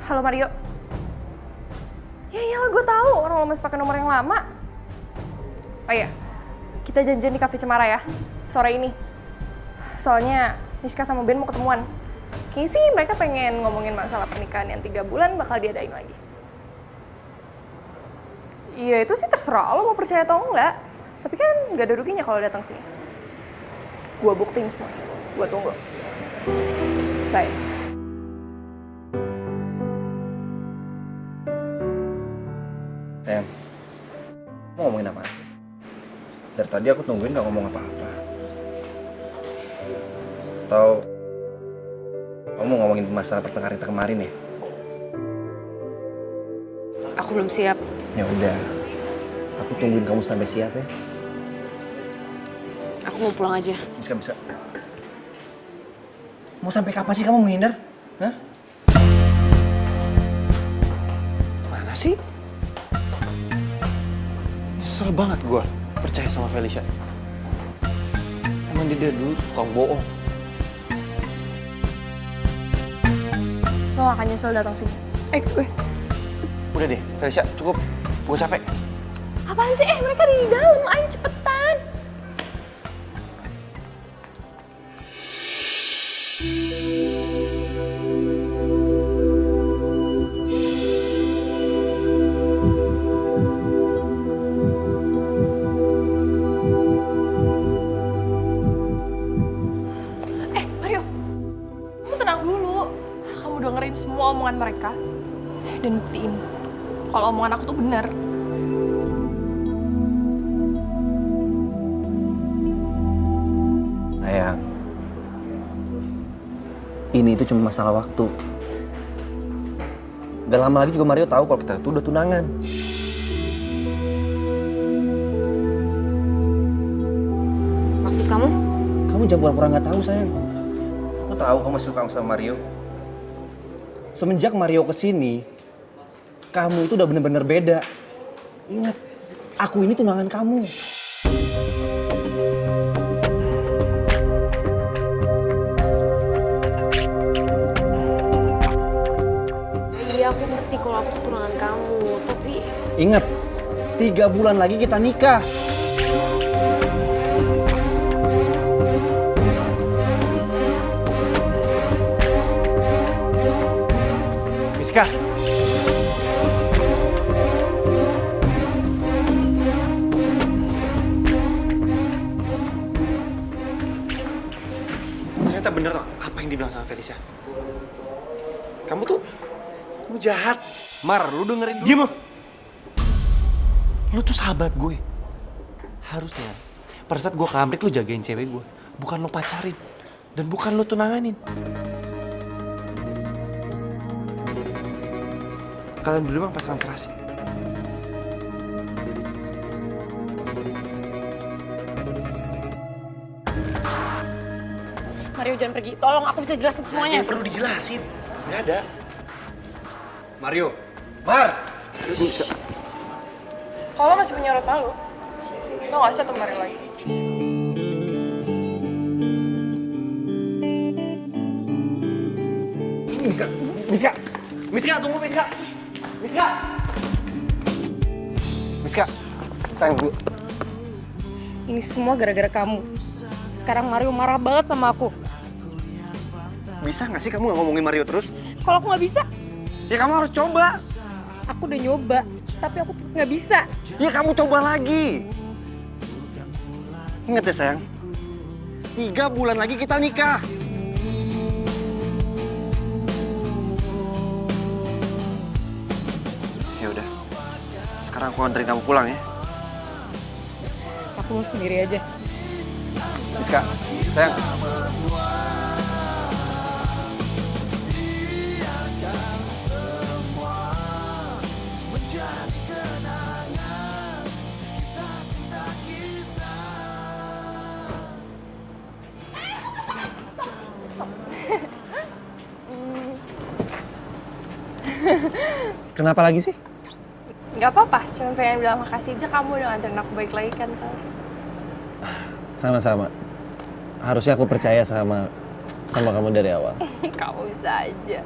Halo Mario. Ya iyalah gue tahu orang lo masih pakai nomor yang lama. Oh iya, kita janjian di Cafe Cemara ya, sore ini. Soalnya Miska sama Ben mau ketemuan. Kayaknya sih mereka pengen ngomongin masalah pernikahan yang 3 bulan bakal diadain lagi. Iya itu sih terserah lo mau percaya atau enggak. Tapi kan gak ada ruginya kalau datang sini. Gua buktiin semua. Gua tunggu. Bye. Em, mau ngomongin apa? Dari tadi aku tungguin gak ngomong apa-apa. Atau kamu ngomongin masalah pertengkaran kita kemarin ya? Aku belum siap. Ya udah, aku tungguin kamu sampai siap ya. Aku mau pulang aja. Bisa. Mau sampai kapan sih kamu menghindar? Hah? Mana sih? Nyesel banget gua percaya sama Felicia. Emang dia dulu tukang bohong. Lo gak akan nyesel datang sini. Ikut gue. Udah deh, Felicia, cukup. Gue capek. Apaan sih? Mereka ada di dalam. Ayo cepetan. Mario. Kamu tenang dulu. Kamu dengerin semua omongan mereka. Dan buktiin kalau omongan aku tuh benar. Sayang, ini itu cuma masalah waktu. Gak lama lagi juga Mario tahu kalau kita tuh udah tunangan. Maksud kamu? Kamu jangan pura-pura nggak tahu sayang. Aku tahu kamu suka sama Mario. Semenjak Mario kesini, kamu itu udah bener-bener beda. Ingat, aku ini tunangan kamu. Iya, aku ngerti kalau aku tunangan kamu, tapi Ingat, 3 bulan lagi kita nikah. Miska. Ternyata bener apa yang dibilang sama Felicia. Kamu jahat. Mar, lu dengerin dulu. Diam lu. Lu tuh sahabat gue. Harusnya pada saat gue ke Amrik lu jagain cewek gue. Bukan lu pacarin. Dan bukan lu tunanganin. Kalian berdua emang pasangan serasi. Mario jangan pergi. Tolong, aku bisa jelasin semuanya. Yang perlu dijelasin. Gak ada. Mario. Mar! Kalau lo masih punya malu, lo gak usah temenin lagi. Miska, tunggu Miska. Miska, sayang dulu. Ini semua gara-gara kamu. Sekarang Mario marah banget sama aku. Bisa gak sih kamu gak ngomongin Mario terus? Kalau aku nggak bisa, Ya kamu harus coba. aku udah nyoba, tapi aku nggak bisa. Ya kamu coba lagi. Ingat ya sayang, 3 bulan lagi kita nikah. Ya udah, sekarang aku anterin kamu pulang ya. Aku mau sendiri aja. Miska, sayang. Kenapa lagi sih? Gak apa-apa, cuma pengen bilang makasih aja kamu udah nganterin aku baik lagi kan, Tal. Sama-sama. Harusnya aku percaya sama kamu dari awal. Kamu bisa aja.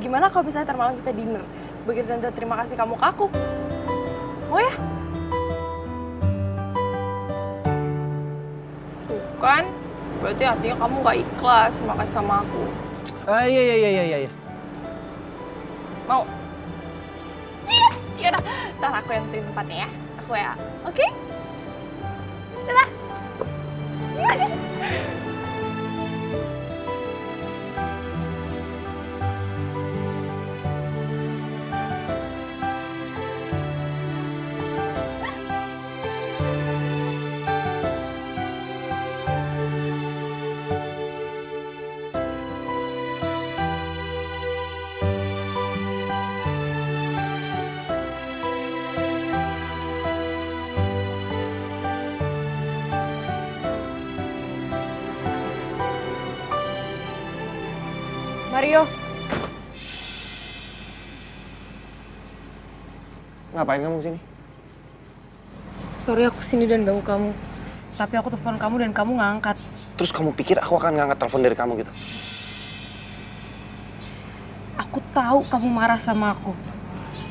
Gimana kalau misalnya ntar malam kita dinner? Sebagai tanda terima kasih kamu ke aku. Mau ya? Bukan. Berarti artinya kamu gak ikhlas makasih sama aku. Iya. Mau? Yes! Yaudah, ntar aku yang tentuin tempatnya ya. Aku ya. Oke? Dadah! Mario, Ngapain kamu sini? sorry aku sini dan ganggu kamu. Tapi aku telepon kamu dan kamu nggak angkat. Terus kamu pikir aku akan ngangkat telepon dari kamu gitu? Aku tahu kamu marah sama aku.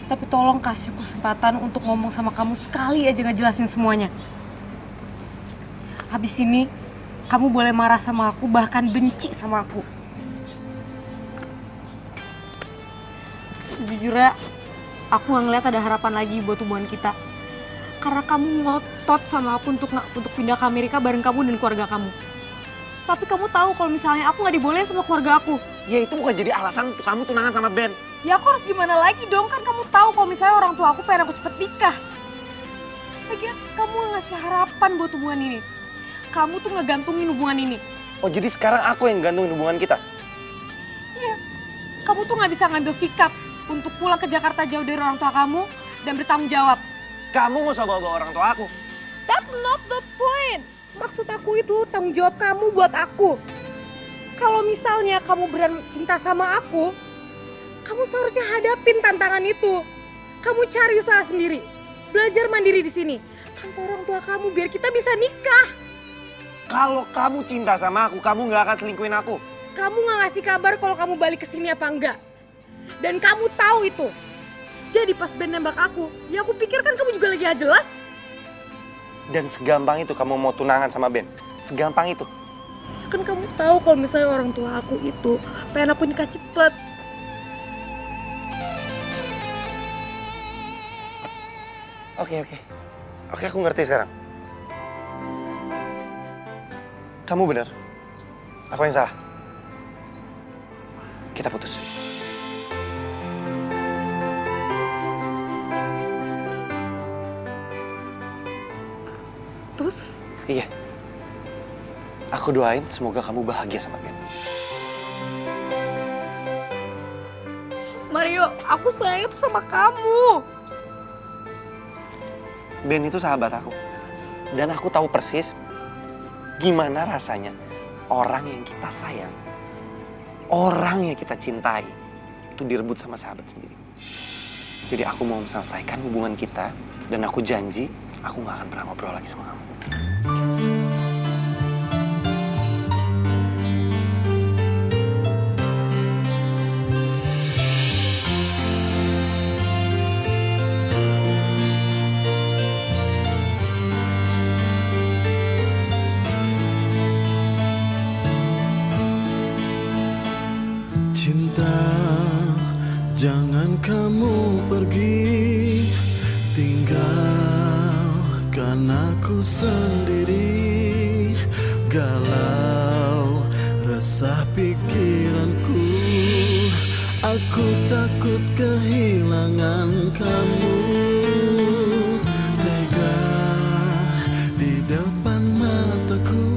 Tapi tolong kasih kesempatan untuk ngomong sama kamu sekali aja ngejelasin semuanya. Habis ini, kamu boleh marah sama aku, bahkan benci sama aku. Sejujurnya, aku nggak ngeliat ada harapan lagi buat hubungan kita. Karena kamu ngotot sama aku untuk pindah ke Amerika bareng kamu dan keluarga kamu. Tapi kamu tahu kalau misalnya aku nggak dibolehin sama keluarga aku. Ya itu bukan jadi alasan untuk kamu tunangan sama Ben. Ya aku harus gimana lagi dong, kan kamu tahu kalau misalnya orang tua aku pengen aku cepet nikah. Lagian kamu nggak ngasih harapan buat hubungan ini. Kamu tuh ngegantungin hubungan ini. Oh jadi sekarang aku yang gantungin hubungan kita? Iya, kamu tuh nggak bisa ngambil sikap untuk pulang ke Jakarta jauh dari orang tua kamu dan bertanggung jawab. Kamu nggak usah bawa-bawa orang tua aku. That's not the point. Maksud aku itu tanggung jawab kamu buat aku. Kalau misalnya kamu beneran cinta sama aku, kamu seharusnya hadapin tantangan itu. Kamu cari usaha sendiri, belajar mandiri di sini tanpa orang tua kamu biar kita bisa nikah. Kalau kamu cinta sama aku, kamu nggak akan selingkuhin aku. Kamu nggak ngasih kabar kalau kamu balik ke sini apa enggak. Dan kamu tahu itu. Jadi pas Ben nembak aku, ya aku pikir kan kamu juga lagi gak jelas. Dan segampang itu kamu mau tunangan sama Ben. Segampang itu. Kan kamu tahu kalau misalnya orang tua aku itu pengen aku nikah cepet. Oke, aku ngerti sekarang. Kamu benar. Aku yang salah. Kita putus. Terus? Iya. Aku doain semoga kamu bahagia sama Ben. Mario, aku sayang tuh sama kamu. Ben itu sahabat aku. Dan aku tahu persis gimana rasanya orang yang kita sayang, orang yang kita cintai, itu direbut sama sahabat sendiri. Jadi aku mau menyelesaikan hubungan kita, dan aku janji aku gak akan pernah ngobrol lagi sama kamu. Cinta, jangan kamu pergi, tinggalkan aku sendiri. Galau, resah pikiranku, aku takut kehilangan kamu. Tega di depan mataku,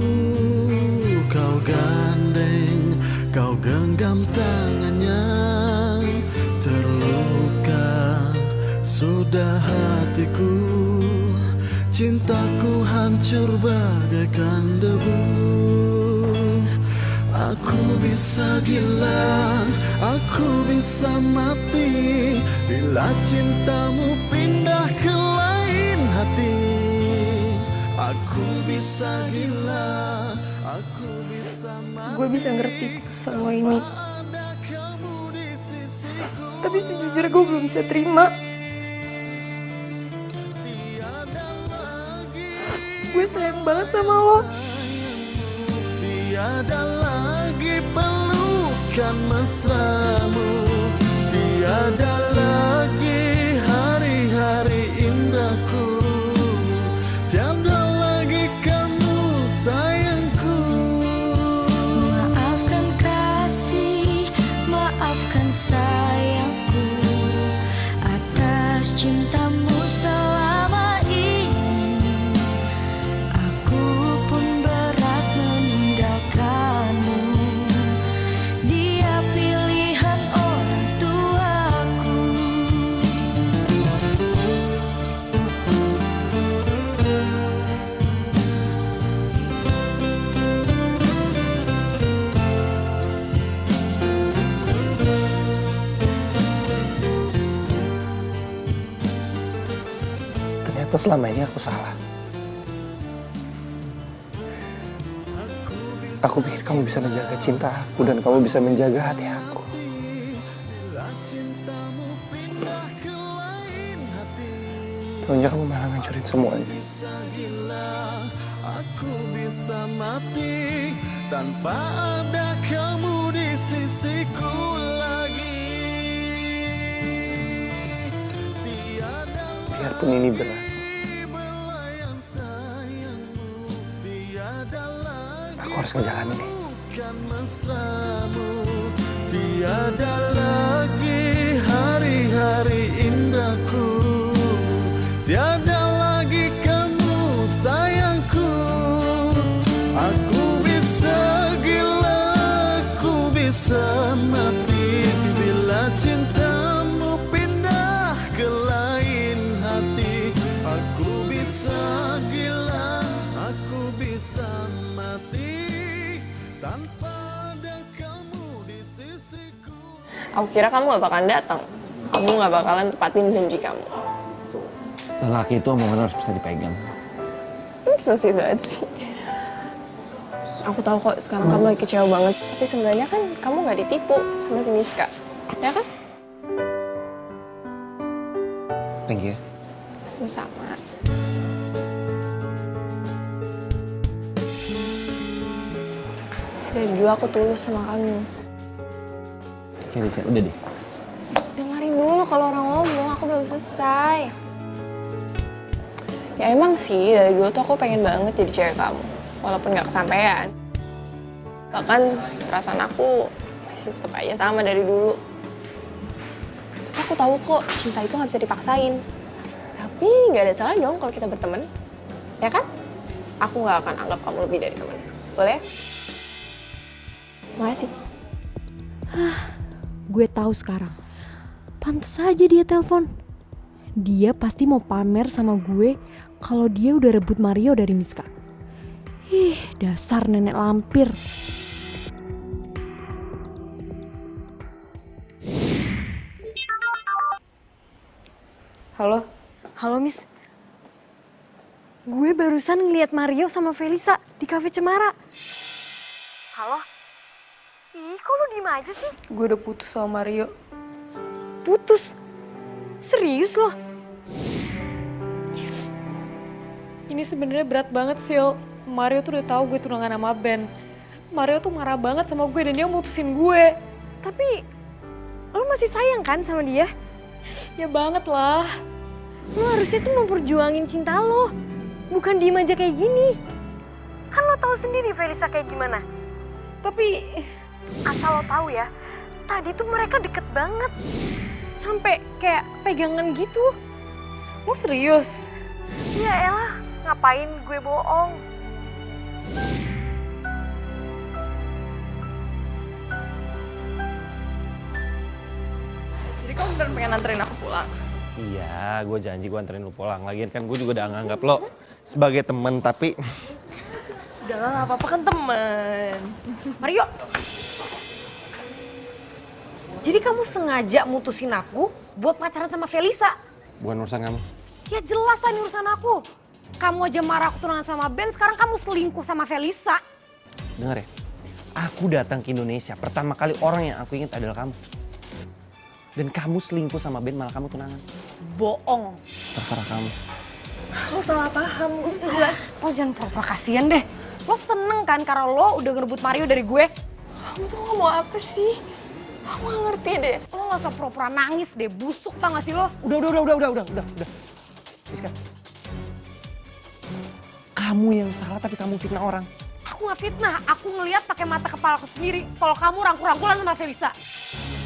kau gandeng, kau genggam tangannya. Terluka sudah hatiku, cintaku hancur bagaikan debu. Aku bisa gila, aku bisa mati bila cintamu pindah ke lain hati. Aku bisa gila, aku bisa mati. Gue bisa ngerti semua ini. Tapi sejujurnya gue belum bisa terima. Gue sayang banget sama lo. Tiada lagi pelukan mesramu, tiada lagi hari-hari indahku, tiada lagi kamu sayangku. Maafkan kasih, maafkan sayangku atas cintamu selama ini. Aku pun berat meninggalkanmu. Dia pilihan orang tuaku. Ternyata selama ini aku salah. Aku pikir kamu bisa menjaga cinta aku dan kamu bisa menjaga hati aku. Taunya kamu malah ngancurin semuanya. Aku bisa mati tanpa ada kamu di sisiku lagi. Tiada Biarpun ini berat, belayan sayangmu, tiada lagi aku harus ngejalanin ini. bukan mesramu, tiada lagi hari-hari indahku, tiada lagi kamu sayangku. Aku bisa gila, aku bisa mati bila cintamu pindah ke lain hati. Aku bisa gila, aku bisa Aku kira kamu gak bakalan datang. Kamu gak bakalan tepatin janji kamu. Lelaki itu omongan harus bisa dipegang. So sweet banget sih. Aku tahu kok sekarang kamu lagi kecewa banget. Tapi sebenarnya kan kamu gak ditipu sama si Miska. Ya kan? Thank you. Sama-sama. Dari dulu aku tulus sama kamu. Felicia, udah deh. Dengerin dulu kalau orang ngomong, aku belum selesai. Ya emang sih, dari dulu tuh aku pengen banget jadi cewek kamu. Walaupun gak kesampaian. Bahkan perasaan aku masih tetap aja sama dari dulu. Tapi aku tahu kok, cinta itu gak bisa dipaksain. Tapi gak ada salah dong kalau kita berteman. Ya kan? Aku gak akan anggap kamu lebih dari teman. Boleh? Makasih. Gue tahu sekarang. Pantes aja dia telepon. Dia pasti mau pamer sama gue kalau dia udah rebut Mario dari Miska. Ih, dasar nenek lampir. Halo? Halo, Miss. Gue barusan ngeliat Mario sama Felisa di Cafe Cemara. Halo? Ih, kok lu diem aja sih? Gue udah putus sama Mario. Putus? Serius loh? Ini sebenarnya berat banget, Sil. Mario tuh udah tahu gue tunangan sama Ben. Mario tuh marah banget sama gue dan dia mutusin gue. Tapi, lo masih sayang kan sama dia? Ya banget lah. Lo harusnya tuh memperjuangin cinta lo. Bukan diem aja kayak gini. Kan lo tahu sendiri Felisa kayak gimana. Tapi, asal lo tahu ya, tadi tuh mereka deket banget. Sampai kayak pegangan gitu. Lo serius? Iya elah, ngapain gue bohong? Jadi kamu beneran pengen anterin aku pulang? Iya, gue janji gue anterin lu pulang. Lagian kan gue juga udah nganggap lo sebagai temen, tapi... Udah lah, gak apa-apa kan temen. Mario! Jadi kamu sengaja mutusin aku buat pacaran sama Felisa? Bukan urusan kamu. Ya jelas lah ini urusan aku. Kamu aja marah aku tunangan sama Ben, sekarang kamu selingkuh sama Felisa. Dengar ya, aku datang ke Indonesia, pertama kali orang yang aku ingat adalah kamu. Dan kamu selingkuh sama Ben, malah kamu tunangan. Bohong. Terserah kamu. Lo salah paham, gue bisa jelas. Lo jangan pura-pura kasihan deh. Lo seneng kan karena lo udah ngerebut Mario dari gue? Kamu tuh ngomong apa sih? Aku gak ngerti deh. Lo gak usah pura-pura nangis deh, busuk tau gak sih lo? Udah. Miska. Kamu yang salah tapi kamu fitnah orang. Aku gak fitnah, aku ngeliat pakai mata kepala aku sendiri. Kalau kamu rangkul-rangkulan sama Felisa.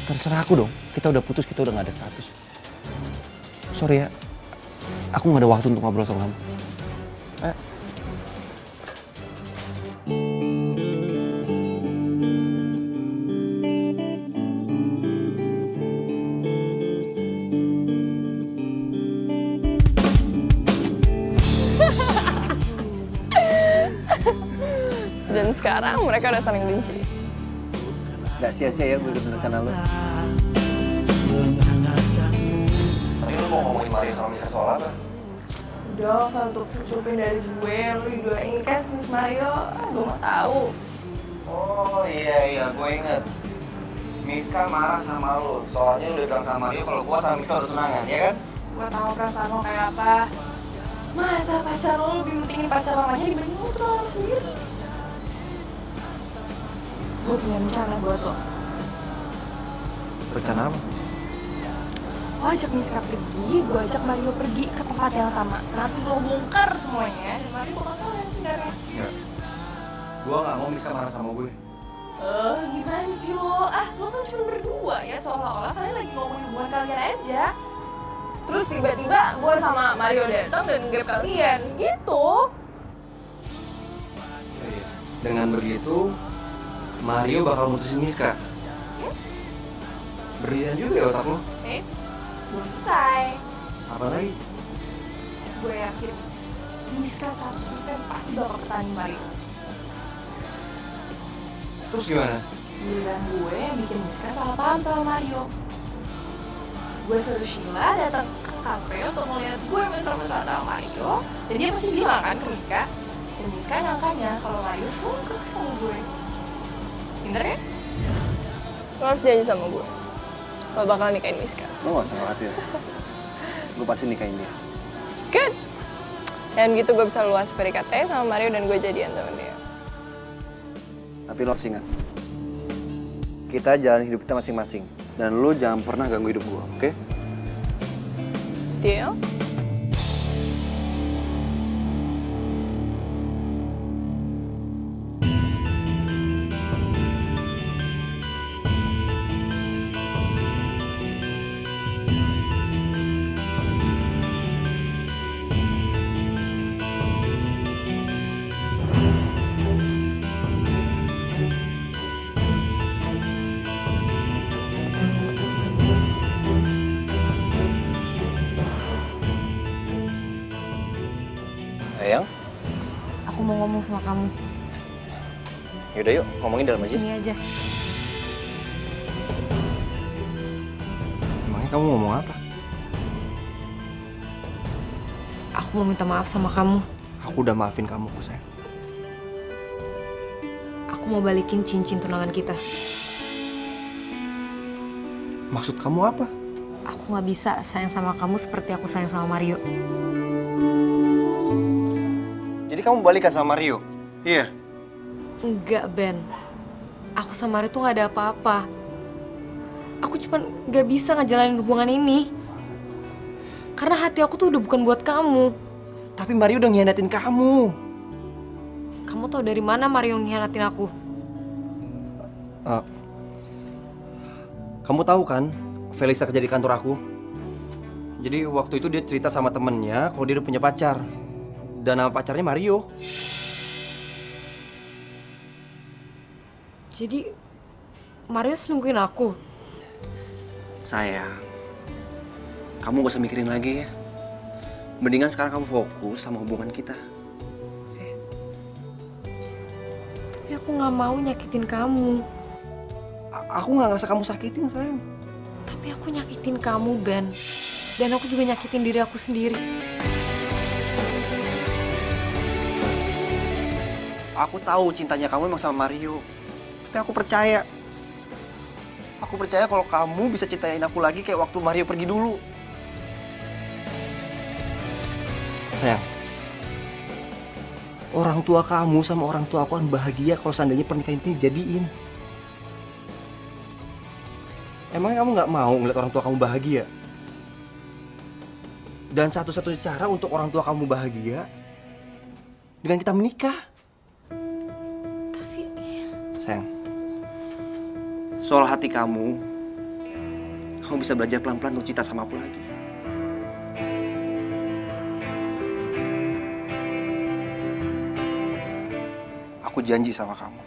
Terserah aku dong, kita udah putus, kita udah gak ada status. Sorry ya, aku gak ada waktu untuk ngobrol sama kamu. Dan sekarang mereka udah saling benci. Gak sia-sia ya gue ikutin rencana lo. Tadi lo mau ngomongin Mario sama Miska soal apa? Udah, satu cupin dari gue, lo didoain kan Miss Mario. Gue gak tahu. Oh iya, gue inget. Miska marah sama lo, soalnya lo udah bilang sama Mario kalau gue sama Miska udah tunangan, ya kan? Gue tahu perasaan lo kayak apa. Masa pacar lo lebih pentingin pacar lamanya dibanding lo tunangan lo sendiri? Gue punya rencana buat lo. Rencana apa? Lo ajak Miska pergi, gue ajak Mario pergi ke tempat yang sama. Nanti lo bongkar semuanya, dan Mario bakal tau yang sebenarnya. Enggak. Gue gak mau Miska marah sama gue. Gimana sih lo? Lo kan cuma berdua ya, seolah-olah kalian lagi ngomongin hubungan kalian aja. Terus tiba-tiba gue sama Mario datang dan gap kalian, gitu. Dengan begitu, Mario bakal mutusin Miska. Berlian juga ya otak lo. Belum selesai. Apa lagi? Gue yakin Miska 100% pasti bakal pertanding Mario. Terus gimana? Giliran gue yang bikin Miska salah paham sama Mario. Gue suruh Sheila datang ke kafe untuk ngeliat gue mesra-mesra sama Mario, dan dia pasti bilang kan ke Miska, dan Miska nyangkanya kalau Mario selingkuh sama gue. Bener ya? Lo harus janji sama gue, lo bakal nikahin Miska. Lo gak usah khawatir. Gue pasti nikahin dia. Good. Dan gitu gue bisa luas PDKT sama Mario dan gue jadian sama dia. Tapi lo harus ingat, kita jalan hidup kita masing-masing. Dan lo jangan pernah ganggu hidup gue, oke? Deal? Sayang, Aku mau ngomong sama kamu. yaudah yuk ngomongin dalam aja. Sini aja. Emangnya kamu ngomong apa? Aku mau minta maaf sama kamu. Aku udah maafin kamu kok sayang. Aku mau balikin cincin tunangan kita. Maksud kamu apa? Aku gak bisa sayang sama kamu seperti aku sayang sama Mario. Jadi kamu balikan sama Mario? Iya. Enggak, Ben. Aku sama Mario tuh gak ada apa-apa. Aku cuma gak bisa ngejalanin hubungan ini. Karena hati aku tuh udah bukan buat kamu. Tapi Mario udah ngianatin kamu. Kamu tahu dari mana Mario ngianatin aku? Kamu tahu kan, Felisa kerja di kantor aku. Jadi waktu itu dia cerita sama temennya kalau dia udah punya pacar. Dan nama pacarnya Mario. Jadi Mario selingkuhin aku. Sayang, kamu gak usah mikirin lagi ya. Mendingan sekarang kamu fokus sama hubungan kita. Tapi aku gak mau nyakitin kamu. Aku gak ngerasa kamu sakitin sayang. Tapi aku nyakitin kamu, Ben. Dan aku juga nyakitin diri aku sendiri. Aku tahu cintanya kamu emang sama Mario. Tapi aku percaya. Aku percaya kalau kamu bisa cintain aku lagi kayak waktu Mario pergi dulu. Sayang, orang tua kamu sama orang tua aku kan bahagia kalau seandainya pernikahan ini jadiin. Emangnya kamu nggak mau ngeliat orang tua kamu bahagia? Dan satu-satunya cara untuk orang tua kamu bahagia dengan kita menikah. Tapi Sayang, soal hati kamu bisa belajar pelan-pelan untuk cinta sama aku lagi. Aku janji sama kamu.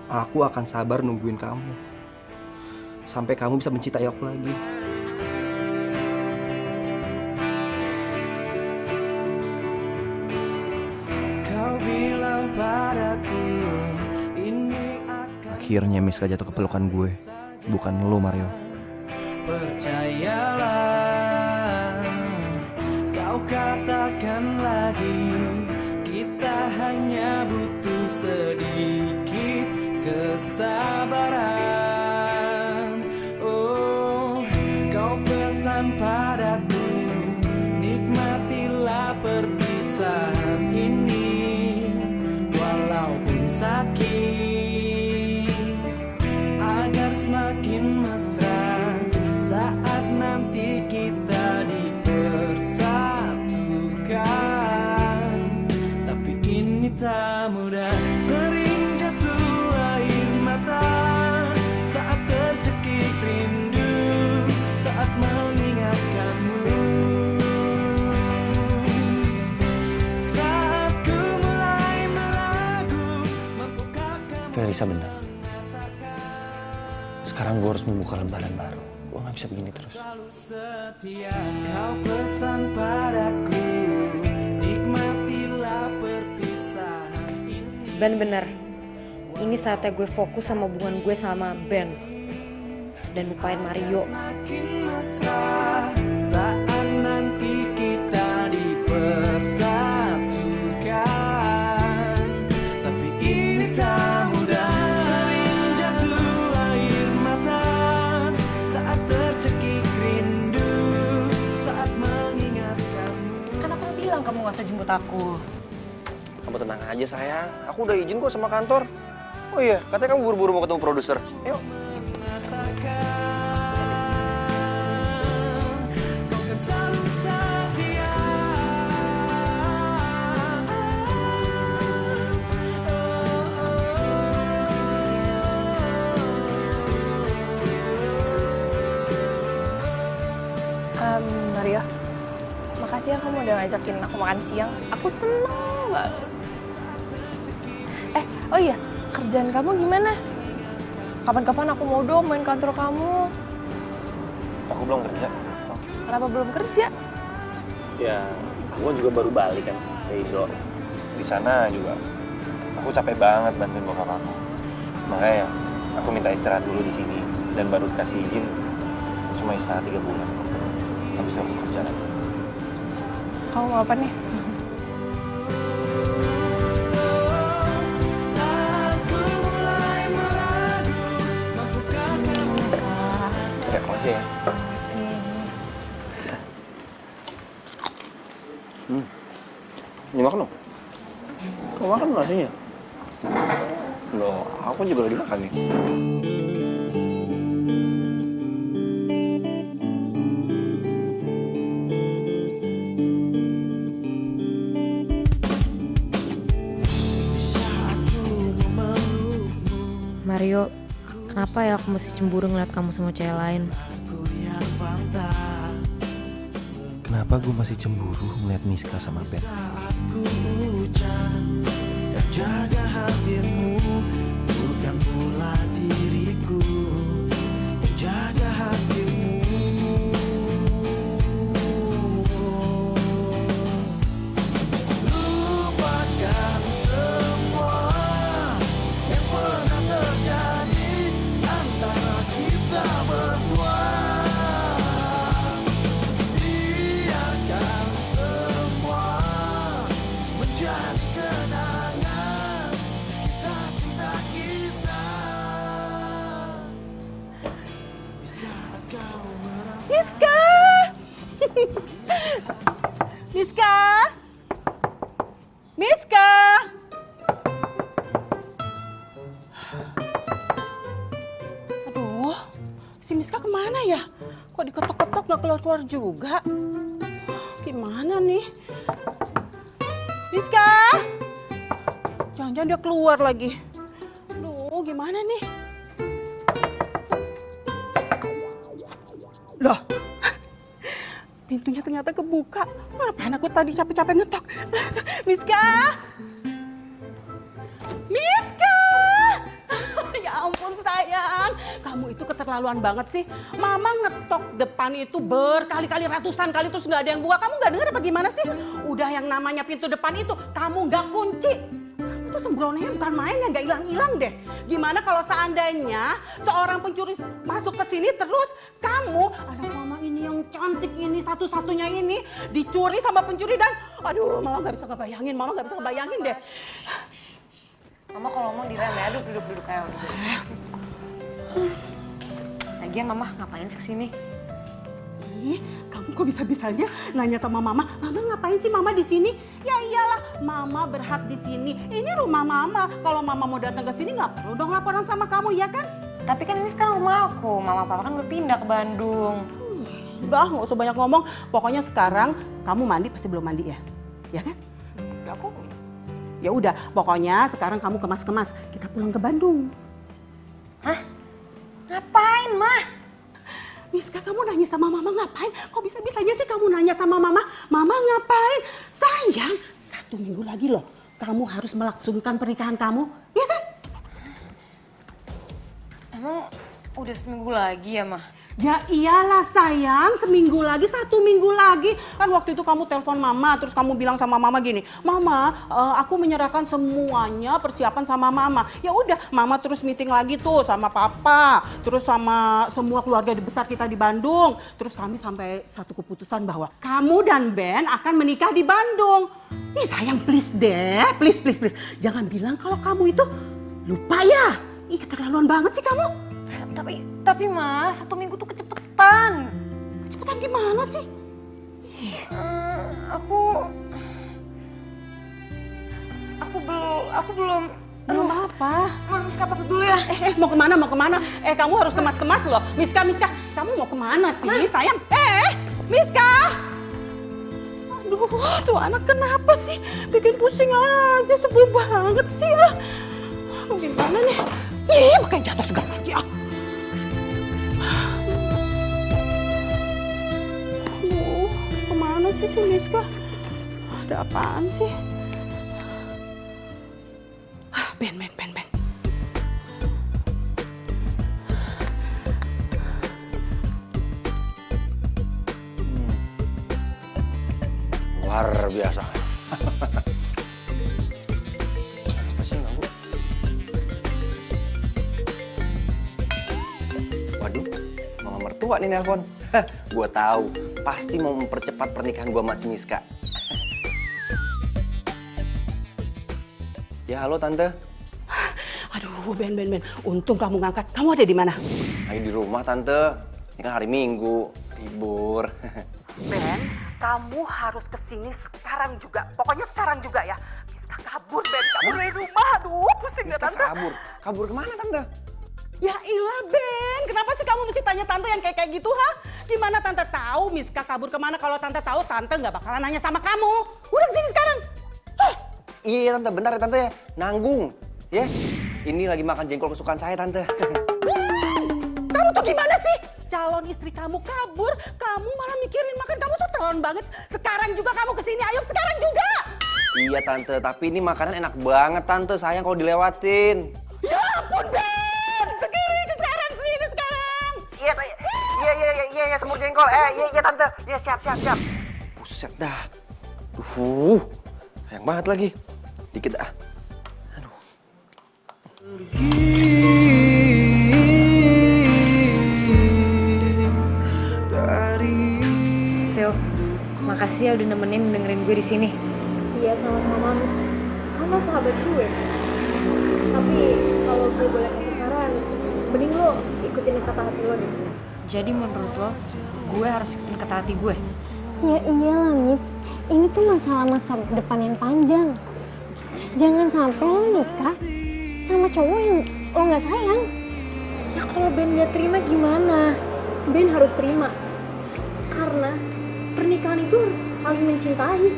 Aku akan sabar nungguin kamu. Sampai kamu bisa mencintai aku lagi. Kau bilang padaku ini akan Akhirnya Miska jatuh ke pelukan gue. Bukan lo, Mario. percayalah. Kau katakan lagi kita hanya butuh sedikit kesabaran. Oh, kau pesan padaku nikmatilah perpisahan ini walaupun sakit, agar semakin mesra saat nanti kita dipersatukan. Tapi ini tak mudah, sering jatuh air mata saat tercekik rindu, saat mengingat kamu. Saat ku mulai meragu, mampukah kamu Felisa benar. Sekarang gue harus membuka lembaran baru. Gue gak bisa begini terus. selalu setia. Kau pesan padaku nikmatilah perpisahan ini. Ben bener. Ini saatnya gue fokus sama hubungan gue sama Ben. Dan lupain Mario. Semakin mesra saat nanti kita dipersatukan. Tapi ini tak mudah. Sering jatuh air mata saat tercekik rindu, saat mengingat kamu. Kan aku bilang kamu gak usah jemput aku. Kamu tenang aja sayang, aku udah izin kok sama kantor. Oh iya, katanya kamu buru-buru mau ketemu produser. Yuk. Kau kan selalu setia. Mario, makasih ya kamu udah ngajakin aku makan siang. Aku seneng banget. Oh iya, kerjaan kamu gimana? Kapan-kapan aku mau dong main kantor kamu. Aku belum kerja. Kenapa belum kerja? Ya, aku juga baru balik kan dari Indo. Di sana juga aku capek banget bantuin bokap aku. Makanya aku minta istirahat dulu di sini dan baru dikasih izin cuma istirahat 3 bulan. Habis itu aku kerja lagi. Kamu mau apa nih? Saat ku mulai meragu, mampukah kamu? Ya, makasih ya. Ini makan dong. Kau makan nasinya? Loh, aku juga lagi makan nih. Mario, kenapa ya aku mesti cemburu ngeliat kamu sama cewek lain? Kenapa gue masih cemburu ngeliat Miska sama Ben? Ku ucap dan jaga hatimu, bukan pula diriku. Jaga hatimu. Lupakan semua yang pernah terjadi antara kita berdua. Biarkan semua menjadi kenangan kisah cinta kita. Di saat kau merasa Miska! Miska! Miska! Aduh, si Miska kemana ya? Kok diketok-ketok gak keluar-keluar juga? Gimana nih? Miska! Jangan-jangan dia keluar lagi. Aduh, gimana nih? Loh, pintunya ternyata kebuka. Ngapain aku tadi capek-capek ngetok? Miska! Miska! Ya ampun sayang, kamu itu keterlaluan banget sih. Mama ngetok depan itu berkali-kali, ratusan kali terus nggak ada yang buka. Kamu nggak dengar apa gimana sih? Udah yang namanya pintu depan itu kamu nggak kunci. Kamu tuh sembrononya bukan main ya, nggak hilang-hilang deh. Gimana kalau seandainya seorang pencuri masuk ke sini terus kamu, anak mama ini yang cantik ini satu-satunya ini dicuri sama pencuri dan aduh mama nggak bisa ngebayangin deh. Mama kalau ngomong direm ya, duduk kayak udah. Lagian mama ngapain sih kesini? Ih, kamu kok bisa-bisanya nanya sama mama? Mama ngapain sih mama di sini? Ya iyalah, mama berhak di sini. Ini rumah mama. Kalau mama mau datang ke sini nggak perlu dong laporan sama kamu, ya kan? Tapi kan ini sekarang rumah aku, mama papa kan udah pindah ke Bandung. Udah, nggak usah banyak ngomong. Pokoknya sekarang kamu mandi pasti belum mandi ya, ya kan? Udah aku. Ya udah, pokoknya sekarang kamu kemas-kemas. Kita pulang ke Bandung. Hah? Ngapain, Mah? Miska, kamu nanya sama mama ngapain? Kok bisa-bisanya sih kamu nanya sama mama? Mama ngapain? Sayang, 1 minggu lagi loh. Kamu harus melangsungkan pernikahan kamu, ya kan? Emang udah seminggu lagi ya, Mah? Ya iyalah sayang, seminggu lagi, 1 minggu lagi. Kan waktu itu kamu telepon mama, terus kamu bilang sama mama gini, Mama, aku menyerahkan semuanya persiapan sama mama. Ya udah, mama terus meeting lagi tuh sama papa, terus sama semua keluarga besar kita di Bandung. Terus kami sampai satu keputusan bahwa kamu dan Ben akan menikah di Bandung. Ih sayang, please deh, please. Jangan bilang kalau kamu itu lupa ya. Ih keterlaluan banget sih kamu. Tapi Mas, 1 minggu tuh kecepetan. Kecepetan gimana sih? Aku belum. Belum apa? Miska pamit dulu ya. Mau kemana? Kamu harus kemas-kemas loh. Miska, kamu mau kemana sih? Sayang, Miska! Aduh, tuh anak kenapa sih? Bikin pusing aja, sebel banget sih ah. Gimana nih? Ih, makanya jatuh segala lagi ah. Aduh, kemana sih si Miska? Ada apaan sih? Ben. Luar biasa. Apa sih ganggu? Waduh, mama mertua nih nelpon. Gua tahu, pasti mau mempercepat pernikahan gua sama si Miska. Ya halo tante. Aduh, Ben. Untung kamu ngangkat. Kamu ada di mana? Lagi di rumah tante. Ini kan hari Minggu, libur. Ben, kamu harus kesini sekarang juga. Pokoknya sekarang juga ya. Miska kabur, Ben. Kabur dari rumah. Aduh, pusing ya tante. Kabur kemana tante? Ya ilah Ben, kenapa sih kamu mesti tanya tante yang kayak gitu ha? Gimana tante tahu Miska kabur kemana? Kalau tante tahu, tante nggak bakalan nanya sama kamu. Udah kesini sekarang. Iya tante, bentar ya tante ya. Nanggung, ya. Ini lagi makan jengkol kesukaan saya tante. Kamu tuh gimana sih? Calon istri kamu kabur, kamu malah mikirin makan. Kamu tuh terlalu banget. Sekarang juga kamu kesini, ayo sekarang juga. Iya tante, tapi ini makanan enak banget tante. Sayang kalau dilewatin. Ya ampun Ben, segini sekarang. Iya, semur jengkol. Iya tante. Iya siap. Buset dah. Sayang banget lagi. Dikit ah. Aduh. Sil, makasih ya udah nemenin dengerin gue di sini. Iya sama-sama Mis. Kamu sahabat gue. Tapi kalau gue boleh kasih saran, mending lo ikutin kata hati lo deh. Jadi menurut lo, gue harus ikutin kata hati gue? Ya iyalah Miss, ini tuh masa depan yang panjang. Jangan sampai lo nikah sama cowok yang lo gak sayang. Ya kalau Ben gak terima gimana? Ben harus terima. Karena pernikahan itu saling mencintai.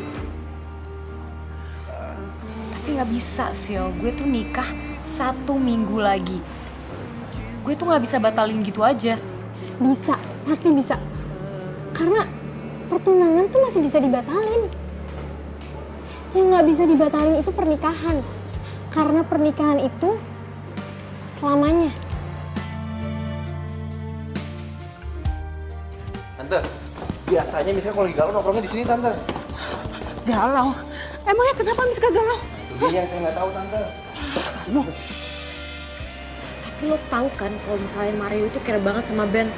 Tapi gak bisa Sil, gue tuh nikah 1 minggu lagi. Gue tuh gak bisa batalin gitu aja. Bisa, pasti bisa. Karena pertunangan tuh masih bisa dibatalin. Yang gak bisa dibatalin itu pernikahan. Karena pernikahan itu selamanya. Tante, biasanya Miska kalau lagi galau nongkrongnya di sini tante. Galau? Emangnya kenapa Miska galau? Ini yang saya nggak tahu tante. Kamu? Tapi lo tahu kan kalau misalnya Mario itu care banget sama Ben.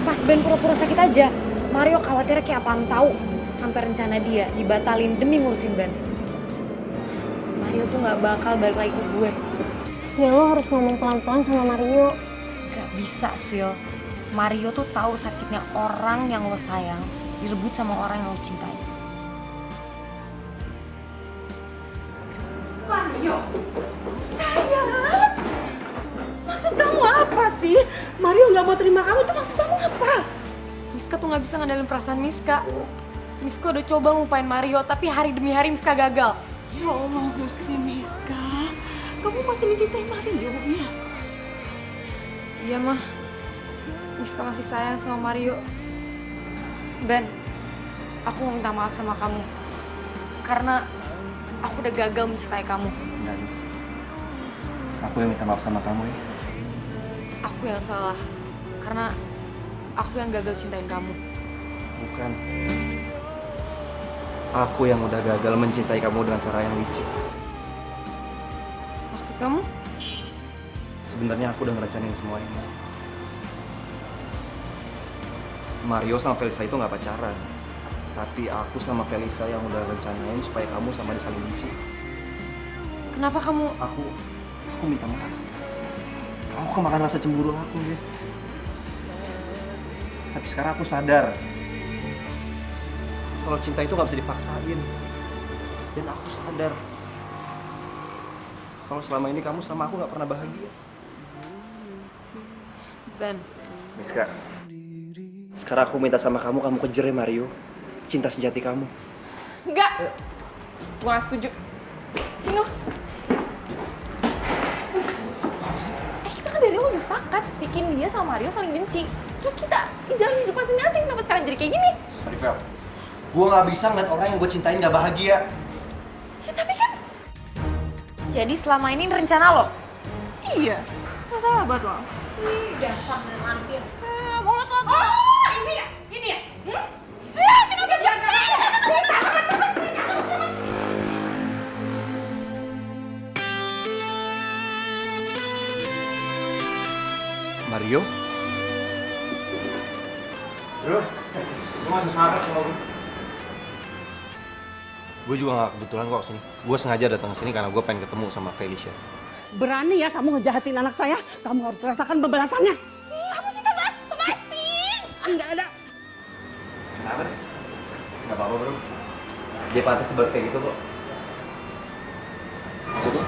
Pas Ben pura-pura sakit aja, Mario khawatirnya kayak apaan tahu. Sampai rencana dia dibatalin demi ngurusin Ben. Mario tuh gak bakal balik lagi ke gue. Ya lo harus ngomong pelan-pelan sama Mario. Gak bisa Sil. Mario tuh tahu sakitnya orang yang lo sayang direbut sama orang yang lo cintai. Mario, sayang. Maksud kamu apa sih? Mario nggak mau terima kamu tuh maksud kamu apa? Miska tuh gak bisa ngandelin perasaan Miska. Miska udah coba ngelupain Mario, tapi hari demi hari Miska gagal. Ya Allah, Gusti Miska. Kamu masih mencintai Mario ya? Iya mah, Miska masih sayang sama Mario. Ben, aku mau minta maaf sama kamu. Karena aku udah gagal mencintai kamu. Enggak, Miss. Aku yang minta maaf sama kamu ya. Aku yang salah. Karena aku yang gagal cintain kamu. Bukan. Aku yang udah gagal mencintai kamu dengan cara yang licik. Maksud kamu? Sebenarnya aku udah ngerencanain semua ini. Mario sama Felisa itu nggak pacaran. Tapi aku sama Felisa yang udah rencanain supaya kamu sama dia saling benci. Kenapa kamu... Aku minta maaf. Aku kemakan rasa cemburu aku, guys. Tapi sekarang aku sadar kalau cinta itu nggak bisa dipaksain. Dan aku sadar kalau selama ini kamu sama aku nggak pernah bahagia. Ben, Miska, sekarang aku minta sama kamu kejar ya Mario. Cinta sejati kamu. enggak! Gue gak setuju. Sini lo. Kita kan dari awal udah sepakat bikin dia sama Mario saling benci. Terus kita jalan hidup masing-masing. Kenapa sekarang jadi kayak gini? Marifel, gue nggak bisa ngeliat orang yang gue cintain nggak bahagia. Ya tapi kan... Jadi selama ini rencana lo? Iya. Masalah buat lo. Ih, dasar dan lampir. Mulut lo tuh. Ini ya? Ini ya? Kenapa dia? Mario? Bro, lu masih semangat sama gue? Gue juga gak kebetulan kok sini. Gue sengaja datang ke sini karena gue pengen ketemu sama Felicia. Berani ya kamu ngejahatin anak saya? Kamu harus rasakan pembalasannya. Apa sih tante? Lepasin! Enggak ada. Kenapa deh? Gak apa-apa bro. Dia pantas dibalas kayak gitu kok. Maksudnya?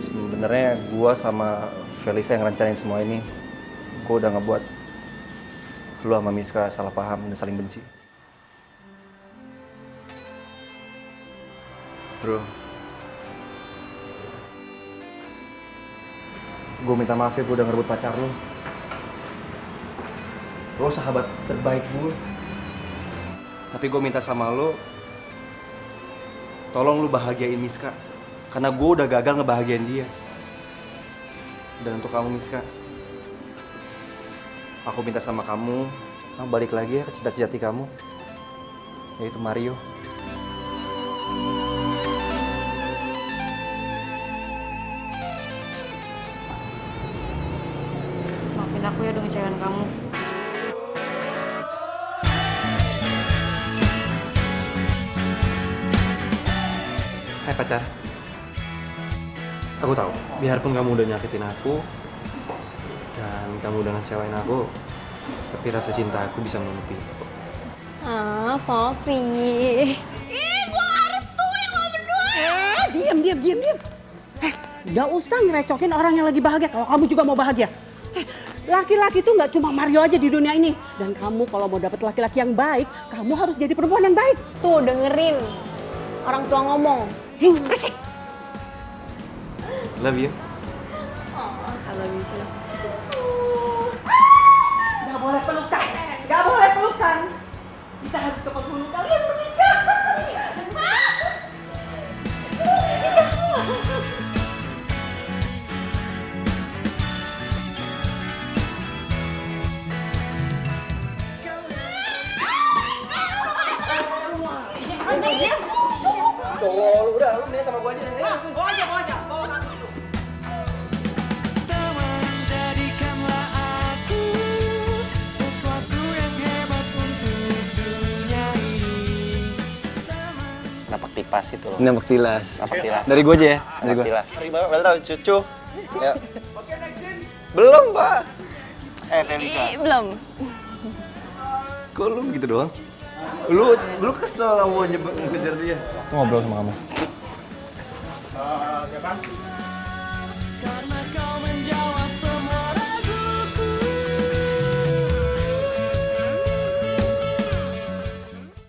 Sebenarnya gue sama Felicia yang rencanain semua ini. Gue udah ngebuat lu sama Miska salah paham dan saling benci. Bro, gue minta maaf ya gue udah ngerebut pacar lu. Lo sahabat terbaik gue. Tapi gue minta sama lo, tolong lu bahagiain Miska. Karena gue udah gagal ngebahagiain dia. Dan untuk kamu Miska, aku minta sama kamu balik lagi ya ke cinta sejati kamu, yaitu Mario. Maafin aku ya udah ngecewain kamu. Hai pacar. Aku tahu, biarpun kamu udah nyakitin aku dan kamu udah ngecewain aku, tapi rasa cinta aku bisa menutupi itu. Ah, so sweet. Ih, gue harus tuin lo berdua! Diam. Nggak usah ngerecokin orang yang lagi bahagia kalau kamu juga mau bahagia. Laki-laki itu nggak cuma Mario aja di dunia ini. Dan kamu kalau mau dapet laki-laki yang baik, kamu harus jadi perempuan yang baik. Tuh dengerin orang tua ngomong. Berisik. Love you. I love you too. Nggak boleh pelukan. Nggak boleh pelukan. Kita harus ke penghulu kalian menikah. Cowok, udah, lu mending sama gue aja deh. Bawa aja. Bawa satu dulu. Teman, jadikanlah aku sesuatu yang hebat untuk dunia ini. Napak tipas itu loh. Nampak tilas. Napak tilas. Dari gue aja ya. Dari Napak gue. tilas. Mantap, cucu. Ya. Belum, Pak. Felisa. Belum. Kok lu begitu doang? Lu kesel mau ngejar dia. Aku ngobrol sama kamu.